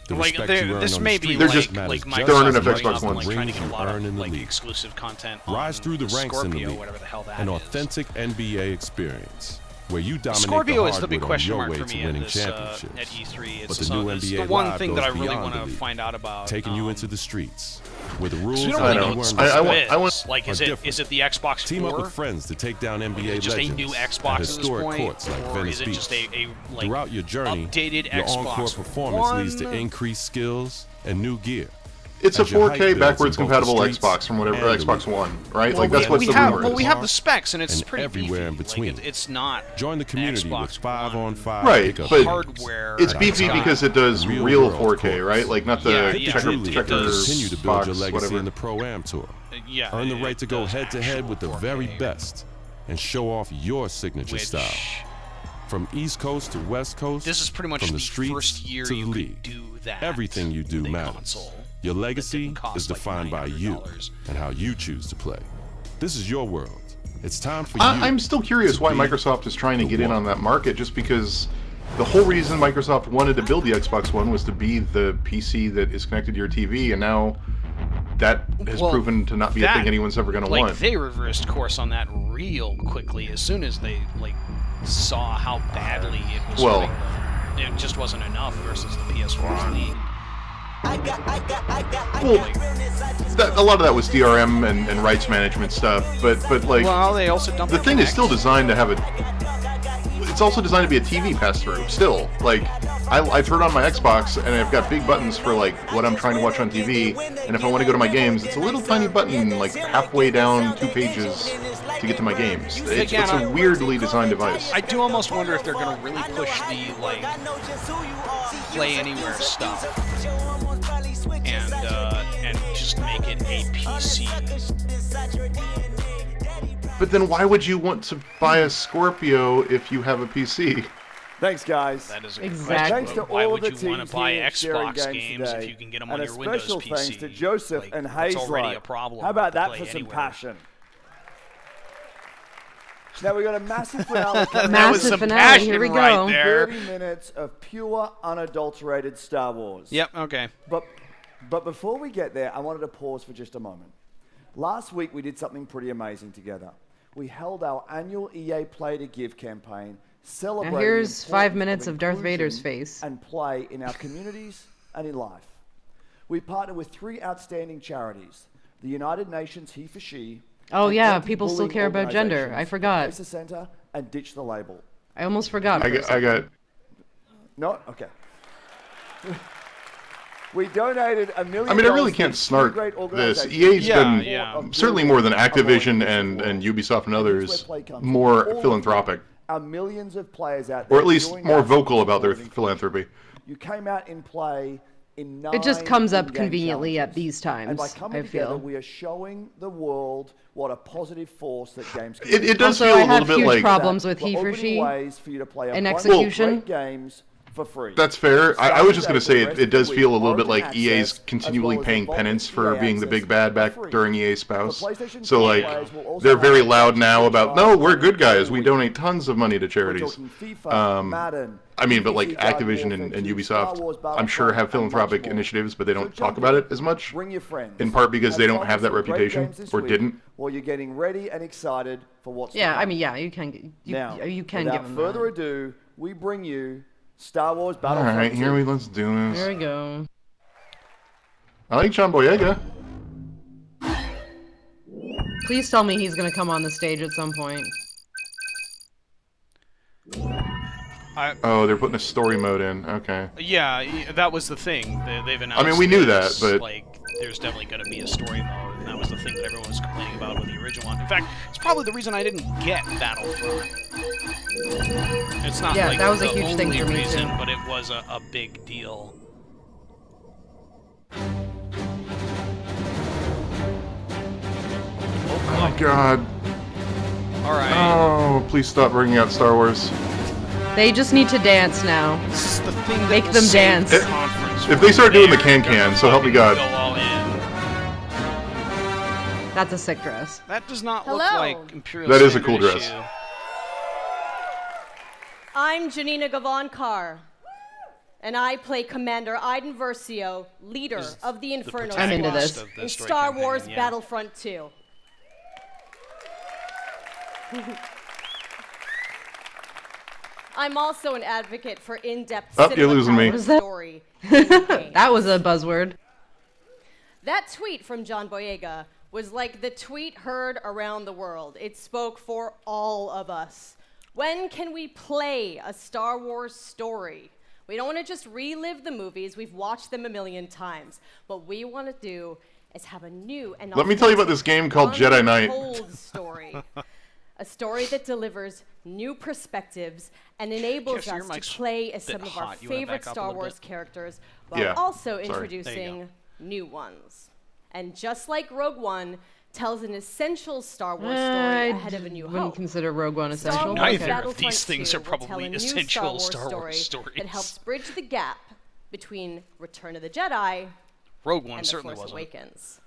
The like respect you earn this on may the be street They're just like matters throwing just it as up much Xbox as One. the trying to rings get a you lot earn of in the like league. exclusive content. Rise on through the ranks in the Scorpio, league. whatever the hell that An is. authentic NBA experience where you dominate Scorpio the is the big hardwood on question your mark way for to me at winning this championships. at E3. But It's the new it's NBA the one Live thing goes that I really beyond want the to league, find out about. taking you into the streets where the rules We don't are really know you what earn Scorpio respect is. Like, are is different. it the Xbox 4? Team up with friends to take down NBA just legends a new at Xbox at this historic point, courts like or Venice is it Beach. just a like Throughout your journey, updated your Xbox on-court performance One? leads to increased skills and new gear. It's a As your hype 4K builds backwards in both the compatible streets Xbox from whatever and the Xbox league. One, right? Well, like that's what the rumor well, is. we have the specs, and it's and pretty everywhere beefy. in between. Like, it's not Join the community with Xbox 5-on-5 Right, pickup but hardware. it's beefy because it does real 4K, right? Like not the checker continue to build your box, legacy whatever. in the Pro-Am Tour. Yeah, Earn the right to go does head-to-head with the actual very 4K. best and show off your signature style. From East Coast to West Coast, This is pretty much from the the streets first year to the you could league, do that everything you do with a matters. console Your legacy cost is like defined by you $900. and how you choose to play. This is your world. It's time for I'm still curious to why be Microsoft is trying to the get in one. on that market, just because the whole reason Microsoft wanted to build the Xbox One was to be the PC that is connected to your TV, and now that has proven to not be a thing anyone's ever going to want. They reversed course on that real quickly as soon as they saw how badly it was hurting them. It just wasn't enough versus the PS4's lead. A lot of that was DRM and rights management stuff, but like, well, they also dumped the thing is still designed to have it's also designed to be a TV pass-through. Still, like, I turn on my Xbox and I've got big buttons for like what I'm trying to watch on TV, and if I want to go to my games, it's a little tiny button like halfway down 2 pages to get to my games. It's a weirdly designed device. I do almost wonder if they're going to really push the like Play Anywhere stuff and just make it a PC. But then why would you want to buy a Scorpio if you have a PC? Thanks, guys. That is a Exactly. Thanks to Why all would the you want teams to buy here sharing Xbox games today. if you can get them And on your Windows special PC? thanks to Joseph Like, and it's already Hazelight. a problem. How about to that play for some anywhere. passion? Now we got a massive finale coming That up. was some finale, passion here we right go. there. 30 minutes of pure, unadulterated Star Wars. Yep. Okay. But before we get there, I wanted to pause for just a moment. Last week we did something pretty amazing together. We held our annual EA Play to Give campaign, celebrating Now here's the 5 importance minutes of Darth Vader's inclusion face. and play in our communities and in life. We partnered with 3 outstanding charities: the United Nations He for She. Oh, and yeah, people still anti-bullying care about gender. I organizations, forgot. Place a Center and Ditch the Label. I almost forgot. for a I second. got No? Okay. We donated $1 million. I mean, I really to can't 3 snark great this. organizations EA's in been support of certainly building more than a more Activision inclusive and world. Ubisoft and That's others, where play comes more from. All of philanthropic, you are millions of players out there, or at least doing more that vocal about their supporting philanthropy. You came out in play in 9 It just comes up in-game conveniently at challenges. these times, And by coming I together, feel. we are showing the world what a positive force that games can be. It does Also, feel I a little have bit huge like problems with We're he for opening she ways for you to play a and bunch of execution. great games for free. That's fair. I was just going to say Starting it does the feel a rest little of bit the week, like EA's Origin continually access, as paying well as penance for EA being the big access bad back for free. during EA's spouse. The PlayStation So 4 like, players will also they're very have loud access now to about, trials no, we're good every guys. We week. donate tons of money to We're charities. talking FIFA, Madden, I mean, but BBC like Garden Activision Warfare and 2, Star Ubisoft, Wars I'm sure have Battlefront, and much philanthropic more. initiatives, but they So don't jump talk about in. it as much. Bring your friends. In part because they Have don't fun have with that some great reputation, games this or week didn't. While you're getting ready and excited for what's to Yeah, come. I mean, yeah, you can. Now, You can without give them further that. ado, we bring you Star Wars All Battlefront right, here 2. let's do this. There we go. I like John Boyega. Please tell me he's gonna come on the stage at some point. Oh, they're putting a story mode in. Okay. Yeah, that was the thing. They've announced. I mean, we knew that, there's, but like, there's definitely going to be a story mode, and that was the thing that everyone was complaining about with the original one. In fact, it's probably the reason I didn't get Battlefront. It's not Yeah, like that was a the huge thing only for me, reason, too. but it was a big deal. Oh God. All right. Oh, please stop bringing out Star Wars. They just need to dance now. This is the thing that Make will them save dance. the conference If they start doing the there. can, so help me God. Go all in. That's a sick dress. That does not look Hello. like Imperial. That is a Standard cool dress. issue. I'm Janina Gavankar. and I play Commander Iden Versio, leader of the Inferno I'm into this. in Star Wars Battlefront II. I'm also an advocate for in-depth you're losing me. story. That was a buzzword. That tweet from John Boyega was like the tweet heard around the world. It spoke for all of us. When can we play a Star Wars story? We don't want to just relive the movies. We've watched them a million times. What we want to do is have a new and Let me tell you about this game called Jedi Knight. untold story. A story that delivers new perspectives and enables us to play as some of our favorite Star Wars characters while also introducing new ones. And just like Rogue One tells an essential Star Wars story ahead of A New Wouldn't Hope, consider Rogue One essential. Neither Battlefront of these things 2 are will tell probably a new essential Star Wars story that helps bridge the gap between Return of the Jedi Rogue One and certainly The Force wasn't. Awakens.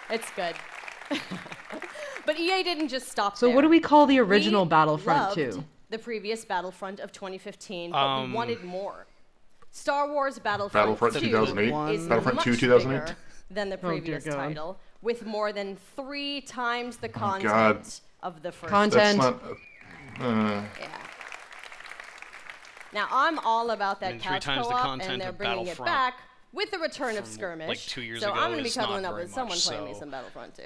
It's good. But EA didn't just stop So there. what do we call the original We Battlefront loved 2? the previous Battlefront of 2015, but we wanted more. Star Wars Battlefront 2 2008? is Battlefront much 2 2008? bigger than the previous dear God. title, with more than 3 times the God. content of the first. Content. That's not. Yeah. Now I'm all about that 3 couch times the co-op, content and they're of bringing it Battlefront back with the return of Skirmish. like 2 years so ago I'm going to be is not cuddling up very with someone much, playing me so- some Battlefront 2.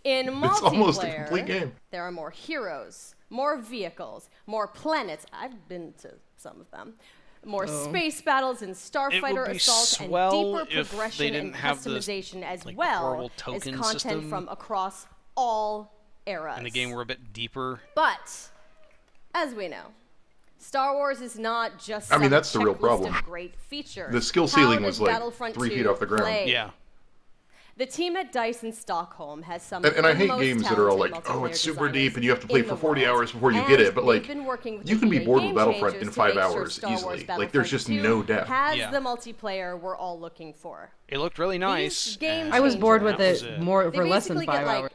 In It's almost a multiplayer, complete game. there are more heroes, more vehicles, more planets. I've been to some of them. More space battles and starfighter be assault, and swell deeper if they progression and didn't have the, customization, as like, well horrible as token content system. from across all eras. And the game were a bit deeper. But as we know, Star Wars is not just I mean, some that's the real checklist problem. of great features. The skill How ceiling does was like Battlefront 3 feet 2 off the ground. play? Yeah. The team at DICE in Stockholm has some And I of the hate most games that are all like, talented oh, it's multiplayer super deep designers and you have to play in for the 40 world. hours before you And get it, but they've like, been working with you can be EA bored with Game Battlefront in Changers 5 to make sure hours Star Wars easily. Like, there's just Battlefront 2 no depth. has Yeah. the multiplayer we're all looking for. It looked really nice. These game I was bored with changers, it more they for less than basically 5 get, hours. like,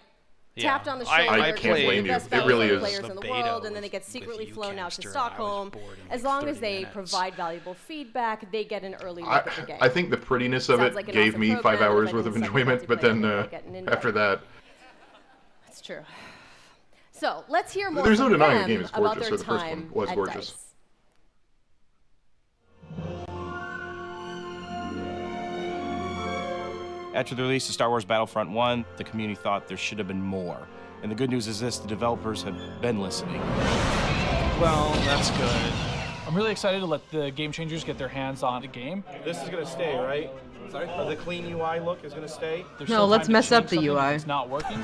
tapped on the I shoulder. can't blame the you. best It really Battlefront is. players in the The world, beta and then they get with secretly you flown out to canister, and I was Stockholm. bored in As like long 30 as they minutes. provide valuable feedback, they get an early look at the game. I think the prettiness of Sounds it like an gave awesome me 5 program, hours and worth of then enjoyment, but multiplayer, then they get an invite. after that, That's true. So let's hear more There's no from denying the them game is about gorgeous, their or the first one time was at gorgeous. DICE. After the release of Star Wars Battlefront 1, the community thought there should have been more. And the good news is this, the developers have been listening. Well, that's good. I'm really excited to let the game changers get their hands on the game. This is going to stay, right? Sorry? The clean UI look is going to stay? There's No, still let's time to mess up change the something if UI. It's not working.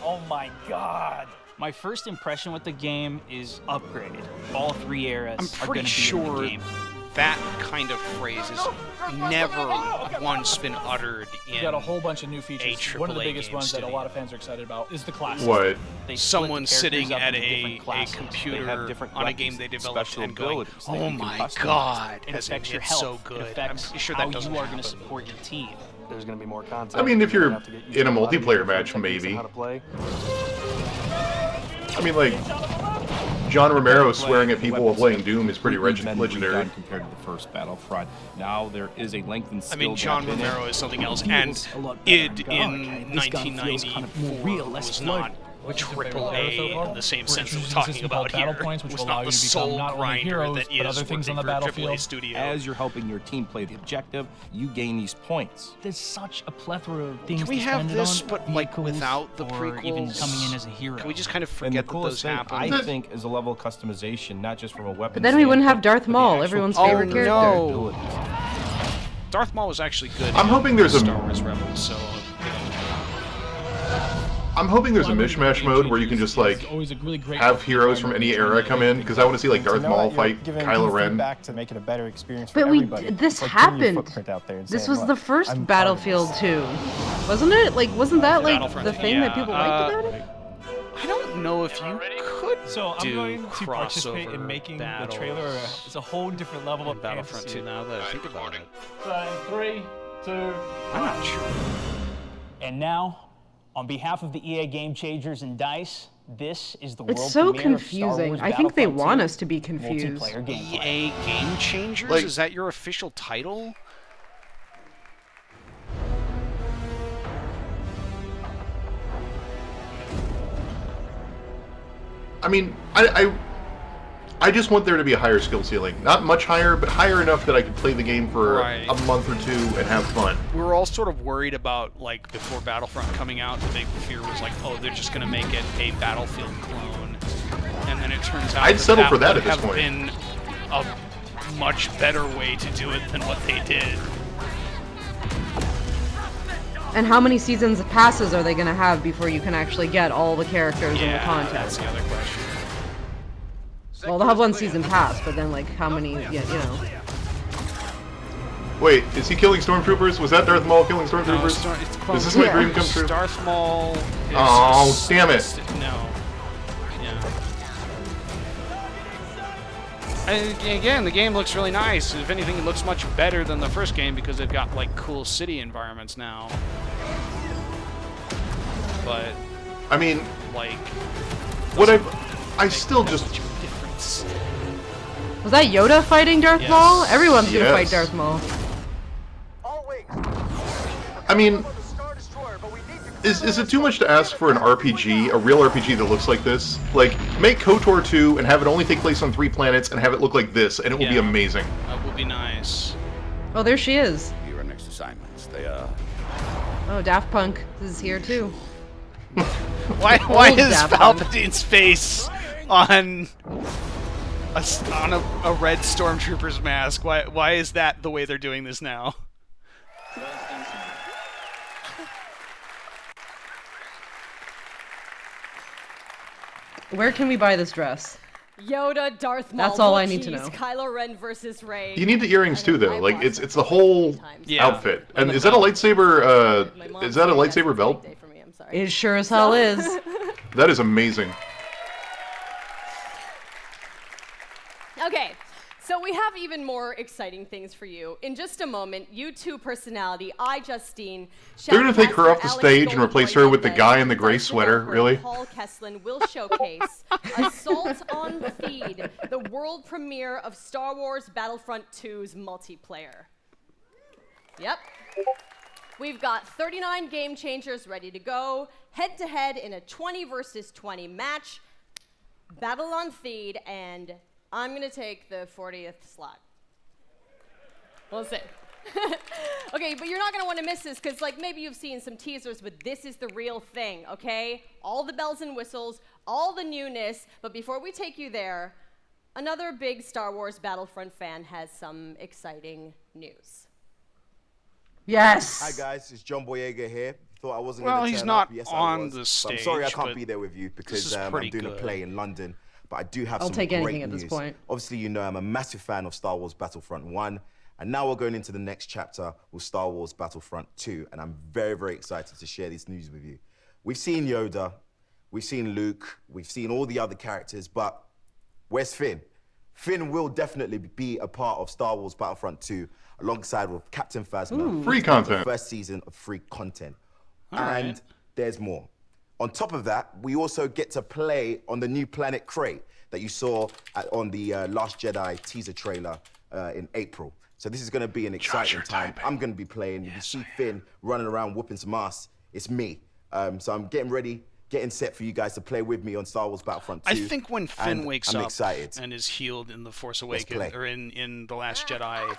Oh my god! My first impression with the game is upgraded. All 3 eras I'm are pretty going to be in sure the game. that kind of phrase is never once been uttered You in got a whole bunch of new features. AAA One of the biggest game ones that a studio. lot of fans are excited about is the classes. What? They split Someone the characters sitting up at into a different classes. computer They have different on a weapons, game they developed special and going, abilities that oh you can my customize. god, It has affects your it's health. so It good. affects I'm sure how that doesn't you are going happen. to support your team. There's going to be more content. I mean, if you're have to get used in a to lot of multiplayer different match, techniques maybe. on How to play. I mean, like, John Romero swearing at people while Weapons playing Doom is pretty completely been legendary. redone compared to the first Battlefront. Now there is a lengthened I skill mean, John gap in it. Romero is something else, Feels and a lot better. id Okay, in this gun feels 1994 kind of more real, less was floaty. not AAA in the same sense that we're talking about battle here. points, which It was will allow not you the to become soul not only grinder heroes, that but is other things on the working for a AAA battlefield. studio. As you're helping your team play the objective, you gain these points. There's such a plethora of things Can we to have spend it this, on, but like vehicles, without the or even prequels? coming in as a hero. Can we just kind of And the forget that coolest those thing, happened? I think, is a level of customization, not just from a weapon But then we wouldn't have standpoint, Darth but the Maul, actual everyone's Oh, favorite character. no. Darth Maul was actually good. I'm hoping there's a- Star Wars Rebels, so I'm hoping there's a mishmash mode where you can just like Always a really great have heroes from any era come in, because I want to see like Darth Maul fight Kylo Ren. Back to make it a better experience for But everybody. this It's like putting your happened. footprint out there and This saying, was "Look, the first I'm part of Battlefield this." 2, wasn't it? Like, wasn't that like Battlefront the 2, thing that people liked about it? I don't know if you could So I'm do going to participate in crossover making battles the trailer. It's a whole different level in of Battlefront 2 fantasy. now that I think about it. So in 3, 2, I'm not sure. And now, On behalf of the EA Game Changers and DICE, this is the world It's so premiere of Star confusing. Wars I think they Battlefront want 2 us to be confused. multiplayer gameplay. EA Game Changers? Like- Is that your official title? I mean, I just want there to be a higher skill ceiling. Not much higher, but higher enough that I could play the game for Right. a month or two and have fun. We were all sort of worried about, like, before Battlefront coming out, the big fear was like, oh, they're just going to make it a Battlefield clone. And then it turns out I'd settle for that would at this have point. been a much better way to do it than what they did. And how many seasons of passes are they going to have before you can actually get all the characters in the content? That's the other question. Well, they'll have one season pass, but then like how many? Yeah, you know. Wait, is he killing stormtroopers? Was that Darth Maul killing stormtroopers? No, is this my dream come true? Darth Maul. Oh, damn it! No. Yeah. And again, the game looks really nice. If anything, it looks much better than the first game because they've got like cool city environments now. But I mean, like, what I still just. Was that Yoda fighting Darth Yes. Maul? Everyone's gonna fight Yes. Darth Maul. I mean, is it too much to ask for an RPG, a real RPG that looks like this? Like, make KOTOR 2 and have it only take place on 3 planets and have it look like this, and it will be amazing. That would be nice. Oh, there she is. Your next assignments, they are... Oh, Daft Punk is here too. Why Old is Daft Punk. Palpatine's face on a red stormtrooper's mask? Why is that the way they're doing this now? Where can we buy this dress? Yoda, Darth Maul. That's all I need to know. Kylo Ren versus Rey. You need the earrings too, though. Like, it's the whole outfit. And is that a lightsaber? Is that a lightsaber belt? It sure as hell is. That is amazing. Okay, so we have even more exciting things for you. In just a moment, U2 personality Justine. They're gonna take her off the stage and replace her with the guy in the gray sweater. Really? Paul Kesslin will showcase Assault on Feed, the world premiere of Star Wars Battlefront II's multiplayer. Yep. We've got 39 game changers ready to go, head-to-head in a 20 versus 20 match, battle on Feed, and I'm going to take the 40th slot. We'll see. Okay, but you're not going to want to miss this because, like, maybe you've seen some teasers, but this is the real thing, okay? All the bells and whistles, all the newness, but before we take you there, another big Star Wars Battlefront fan has some exciting news. Yes. Hi guys, it's John Boyega here. Thought I wasn't Well, going to he's turn not up. Yes, on I was. the But stage, I'm sorry I but can't be there with you this because is I'm pretty doing good. a play in London. But I do have I'll some take great anything at news. this point. Obviously, you know I'm a massive fan of Star Wars Battlefront 1. And now we're going into the next chapter with Star Wars Battlefront 2. And I'm very, very excited to share this news with you. We've seen Yoda, we've seen Luke, we've seen all the other characters, but where's Finn? Finn will definitely be a part of Star Wars Battlefront 2 alongside with Captain Phasma. Ooh. Free content. The first season of free content. All and right. there's more. On top of that, we also get to play on the new planet Crate that you saw on the Last Jedi teaser trailer in April. So this is going to be an exciting time. I'm going to be playing. If you see Finn running around whooping some ass, it's me. So I'm getting ready, getting set for you guys to play with me on Star Wars Battlefront 2. I think when Finn and wakes I'm up excited. and is healed in The Force Let's Awakens, play. or in The Last Jedi,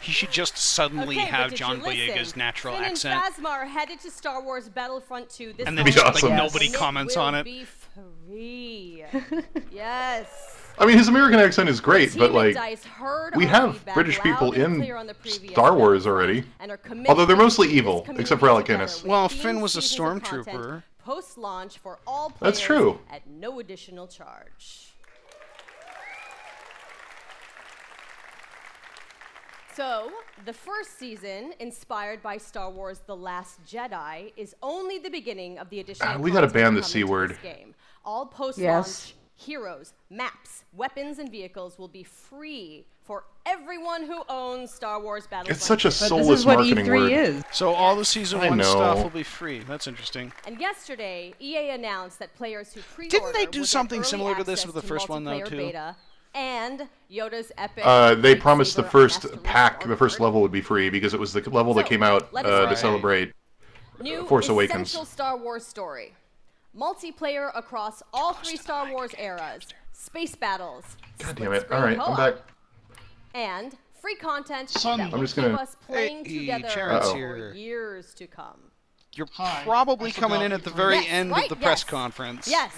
he should just suddenly Okay, have but did John you listen? Boyega's natural Finn accent. and Phasma are headed to Star Wars Battlefront 2 this And then Be just, awesome. like, Yes. nobody comments on it. Be free. Yes. I mean, his American accent is great, Team but like, Dice heard we our have feedback British people loud and in clear on the previous Star Wars already. and are committed Although they're to mostly keep this evil, community except for Alec together Guinness. with Well, themed Finn was a seasons of content stormtrooper. Post-launch for all players That's true. at no additional charge. So, the first season, inspired by Star Wars The Last Jedi, is only the beginning of the additional We gotta content ban the coming C to word. this game. All post-launch Yes. Heroes, maps, weapons, and vehicles will be free for everyone who owns Star Wars Battlefront. It's such a soulless marketing word. Is. So all the Season I 1 know. stuff will be free. That's interesting. And yesterday, EA announced that players who pre-order Didn't they do would get something early similar to this access with the first one, though, multiplayer too? Beta and Yoda's epic. They promised the lightsaber first master pack, artwork. the first level would be free because it was the level that came out let us to celebrate New Force Awakens. essential Star Wars story. Multiplayer across all 3 Star Wars eras. Space battles. God damn it. All right, I'm back. And free content Son, that I'm will just keep gonna- us playing Hey, together Charon's for here. years to come. You're probably coming in at the very Yes, end right? of the press Yes. conference. Yes.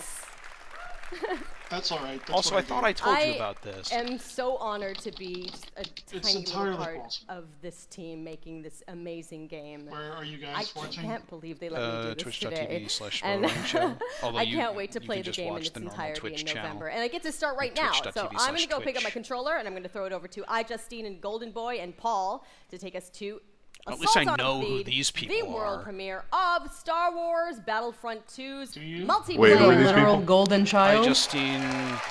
That's all right. That's Also, what I thought I told you about this. I am so honored to be just a It's tiny little entirely part possible. of this team making this amazing game. Where are you guys watching? I can't believe they let me do this today. Twitch.tv/Spoilerwarning Show. Although I you- can't wait to you play can the just game in watch its the normal entirety Twitch in channel. November. And I get to start right now. So I'm going to go pick up my Twitch. controller and I'm going to throw it over to iJustine and Golden Boy and Paul to take us to At least I Assault on know who Feed, these people the world are. premiere of Star Wars Battlefront 2's multiplayer. Wait, who are these Literal people? golden child. Justine,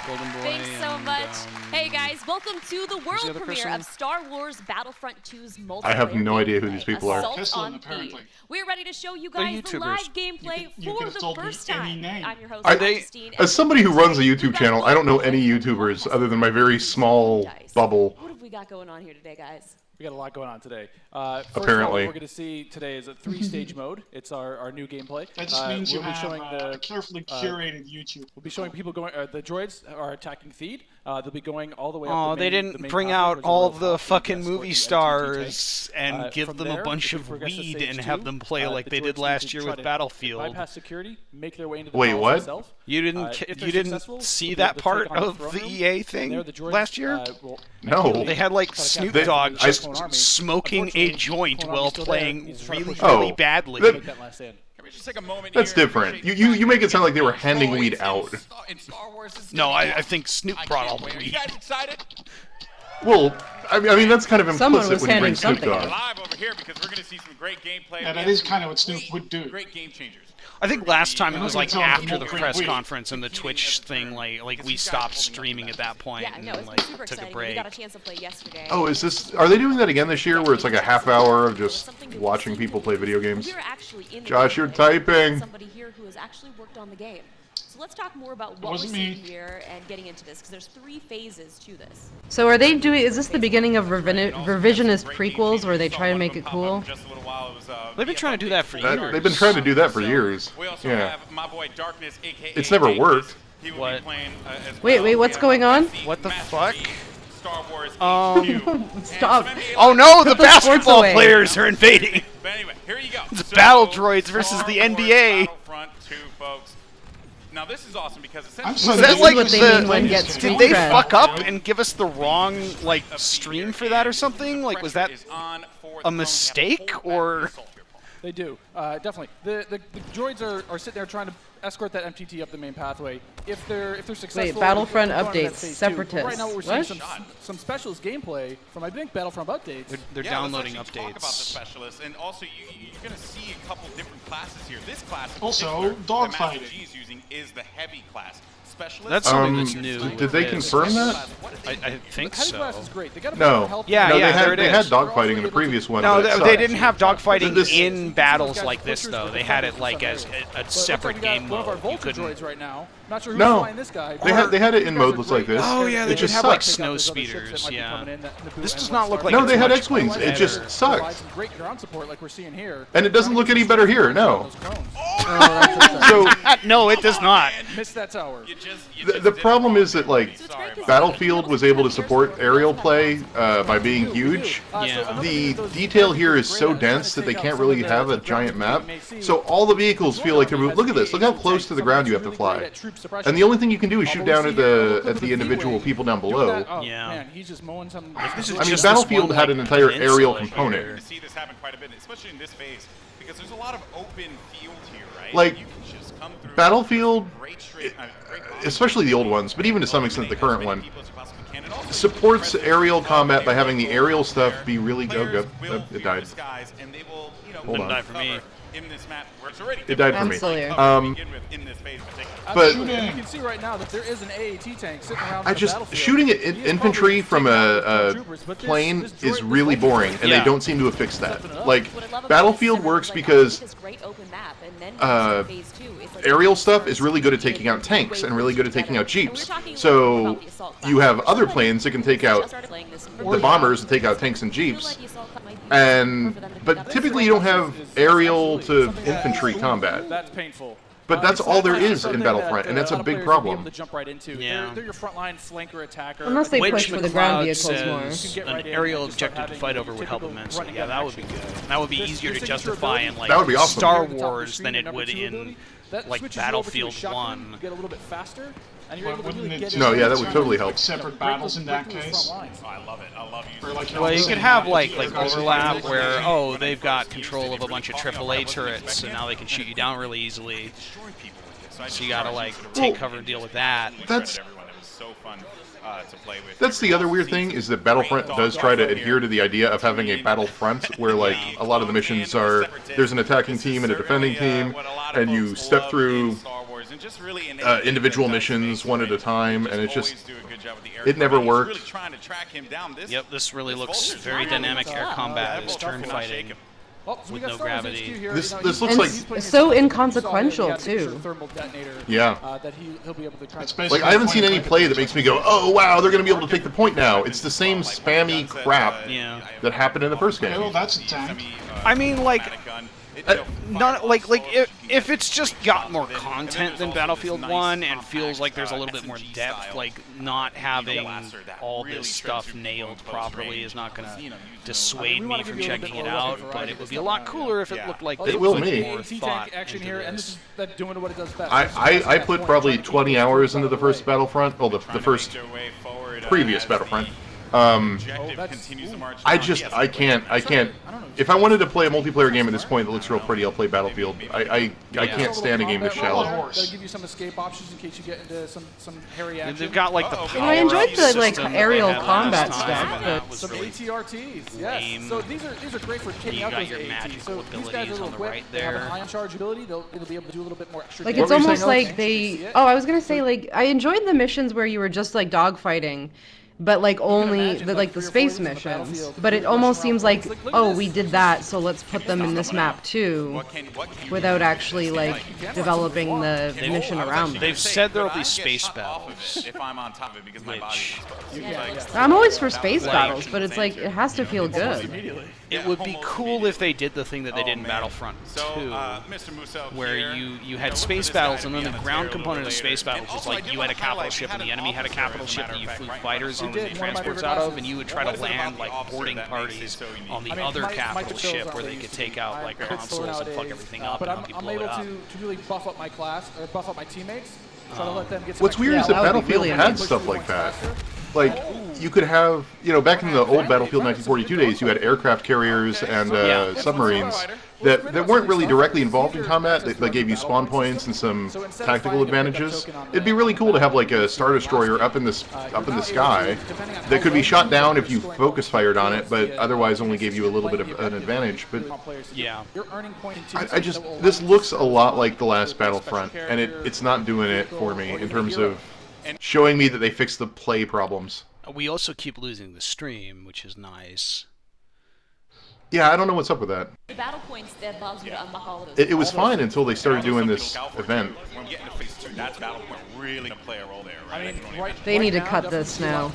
Golden Boy. Thanks so much. Hey guys, welcome to the world other premiere person? of Star Wars Battlefront 2's multiplayer. I have no idea who these people are. Assault Pistol, on apparently. Feed. We're ready to show you They're guys the YouTubers. live gameplay You for could've the told me first any time. name. I'm your host, Are they, Justine, as somebody who runs a YouTube channel, I don't know any YouTubers other than my very small bubble. What have we got going on here today, guys? We got a lot going on today. First of all, Apparently. what we're going to see today is a 3-stage mode. It's our new gameplay. That just means you we'll be have showing a carefully curated YouTube. We'll be showing people going. The droids are attacking Theed. They'll be going all the way up. Oh, the they main, the didn't main bring pathway out towards all Royal the Path to fucking escort movie the stars and give from them there, a bunch if we of progress to weed stage and 2, have them play like the they did droids last need to year try with to Battlefield. bypass security, make their way into the Wait, palace what? itself. You didn't If you they're didn't successful, see they'll be that able to part take on the of the throne room. EA From thing there, the droids, last year? will No. ideally They had like try to Snoop capture Dogg the just Clone Army. smoking a Unfortunately, joint Clone while Army's still there. playing Needs to try to really, push really Oh, badly. that- Make that last stand. Just take a moment That's here. different. You make it sound like they were handing weed out. In Star Wars, this is No, gonna be I think Snoop brought all the Are you weed. guys excited? Well, I mean that's kind of Someone implicit was when you bring handing Snoop something Dogg. Live over here because we're going to see some great gameplay. Yeah, We that have is some kind of what Snoop would do. Great game changers. I think last time it was like Tell them to after the drink press weed. conference and the Twitch thing, like we stopped streaming at that point Yeah, no, and it's like been super took a exciting. We break. got a chance to play yesterday. Oh, is this? Are they doing that again this year, where it's like a half hour of just watching people play video games? We're actually in the Josh, you're gameplay. typing. Somebody here who has actually worked on the game. So let's talk more about what we're wasn't seeing me. here and getting into this, because there's 3 phases to this. So are they doing? Is this the beginning of revisionist prequels where they try to make it cool? They've been trying to do that for years. They've been trying to do that for years. We also Yeah. have my boy Darkness, aka It's never worked. He will What? be playing as Wait, well. what's going on? What the fuck? Star Wars Stop. Oh no, the Put those sports basketball away. players are invading. But anyway, here you go. It's battle droids versus the Star Wars NBA. Battlefront 2, folks. Now this is awesome because I'm essentially Is that This is like what they the? mean when get Did street they cred. fuck up and give us the wrong like stream for that or something? Like was that is on for a mistake or? They do, definitely. The droids are sitting there trying to escort that MTT up the main pathway. If they're successful, Battlefront they're going into updates, phase 2. separatists. But right now, what we're What? seeing some specialist gameplay from I think Battlefront updates. They're Yeah, downloading let's actually talk about the updates. specialists, and also you're going to see a couple different classes here. This class, in Also, particular, that Master dogfighting. G is using is the heavy class. Specialist. That's something that's new. Did they with this. confirm that? I think Heavy so. class is great. They got a No. better health. Yeah, no, yeah, there it they had is. dogfighting in the previous one. No, but it they sucked. didn't have dogfighting This- in battles like this though. They had it like as a separate game One of our mode. You Vulture couldn't. droids right now. Not sure who's No. flying this guy. They had it in mode looks like this. Oh yeah, they it did just have like sucks. snow speeders. Yeah. This does and not look like. No, it's they had much X-wings. It better. just sucked. Provide some great ground support like we're seeing here. And it doesn't look any better here. No. So No, it does not. Missed that tower. The problem is that like Battlefield was able to support aerial play by being huge. Yeah. The detail here is so dense that they can't really have a giant map. So all the vehicles feel like they're moving. Look at this. Look how close to the ground you have to fly. And the only thing you can do is shoot down at the individual people down below. Yeah. Man, he's just mowing some. This is I mean, just Battlefield this one, had like, an entire aerial peninsula component. here. To see this happen quite a bit, especially in this phase, because there's a lot of open field here, right? Like, you can just come through Battlefield, great straight, great especially the old ones, but even to some extent the current one, supports aerial combat by having the aerial stuff be really... Oh, good. It died. and they will, you know, Hold on. Die for me. in this map where it's already It died for I'm me. still here. in this phase in particular. But you can see right now that there is an AAT tank sitting around. I just shooting at infantry from a plane is really boring, and they don't seem to have fixed that. Like Battlefield works because aerial stuff is really good at taking out tanks and really good at taking out jeeps. So you have other planes that can take out the bombers that take out tanks and jeeps, but typically you don't have aerial to infantry combat. That's painful. But that's all there is in Battlefront, and that's a big problem. To jump right into. Yeah. They're your frontline flanker attacker. Unless they push for the ground vehicles says more. an aerial objective to fight over would help immensely. Yeah, that would be good. That would be easier to justify in like That would be awesome. Star Wars than it would in like Battlefield 1. Get a little bit faster. And you're able to really get No, yeah, that would totally help. Separate battles in that case. I love it. I love using Like Well, you could have like overlap where they've got control of a bunch of AAA turrets, and now they can shoot you down really easily. So you gotta like take cover and deal with that. That's the other weird thing is that Battlefront does try to adhere to the idea of having a battlefront where like a lot of the missions are there's an attacking team and a defending team, and you step through individual missions one at a time, and it never worked. Yep, this really looks very dynamic air combat. It's turn fighting. With no gravity. This looks like so inconsequential too. Yeah. Like I haven't seen any play that makes me go, oh wow, they're gonna be able to take the point now. It's the same spammy crap that happened in the first game. Oh, that's a tank. I mean, like, not like if it's just got more content than Battlefield 1 and feels like there's a little bit more depth, like not having all this stuff nailed properly is not going to dissuade me from checking it out. But it would be a lot cooler if it looked like It will me. more thought action into here, and this. this is doing what it does best. I put probably 20 hours into the first Battlefront, well the first previous Battlefront. I can't. If I wanted to play a multiplayer game at this point that looks real pretty, I'll play Battlefield. I can't stand a game this shallow. They'll give you some escape options in case you get into some hairy action. They've got like the power I enjoyed the like system aerial they had combat last time, stuff, and that but was Some really ATRTs, yes. lame. So these are great for kitting You out got those your AATs. magical So these guys are a abilities little on the quick. right They have there. an ion charge ability. They'll be able to do a little bit more extra. like damage. it's almost like they. Oh, I was gonna say like I enjoyed the missions where you were just like dogfighting. But like only the space missions, but it almost seems like, oh, we did that, so let's put them in this map too, without actually like developing the mission around them. They've said there'll be space battles. If I'm on top of it because my body's I'm always for space battles, but it's like it has to feel good. It would be cool if they did the thing that they did in Battlefront 2, where you had space battles, and then the ground component of space battles was like you had a capital ship, and the enemy had a capital ship that you flew fighters and transports out of, and you would try to land like boarding parties on the other capital ship where they could take out like consoles and fuck everything up But and help you I'm blow it able up. to really buff up my class, or buff up my teammates. Try to let them get some What's weird is that Battlefield had stuff like that. Like, you could have, back in the old Battlefield 1942 days, you had aircraft carriers and submarines that weren't really directly involved in combat. They gave you spawn points and some tactical advantages. It'd be really cool to have like a Star Destroyer up in the sky that could be shot down if you focus fired on it, but otherwise only gave you a little bit of an advantage. But yeah, this looks a lot like the last Battlefront, and it's not doing it for me in terms of showing me that they fixed the play problems. We also keep losing the stream, which is nice. Yeah, I don't know what's up with that. The battle points that allows you to unlock all of those. It was fine until they started doing this event. When we get into phase 2, that's Battlefront really gonna play a role there, right? I mean, They need to cut this now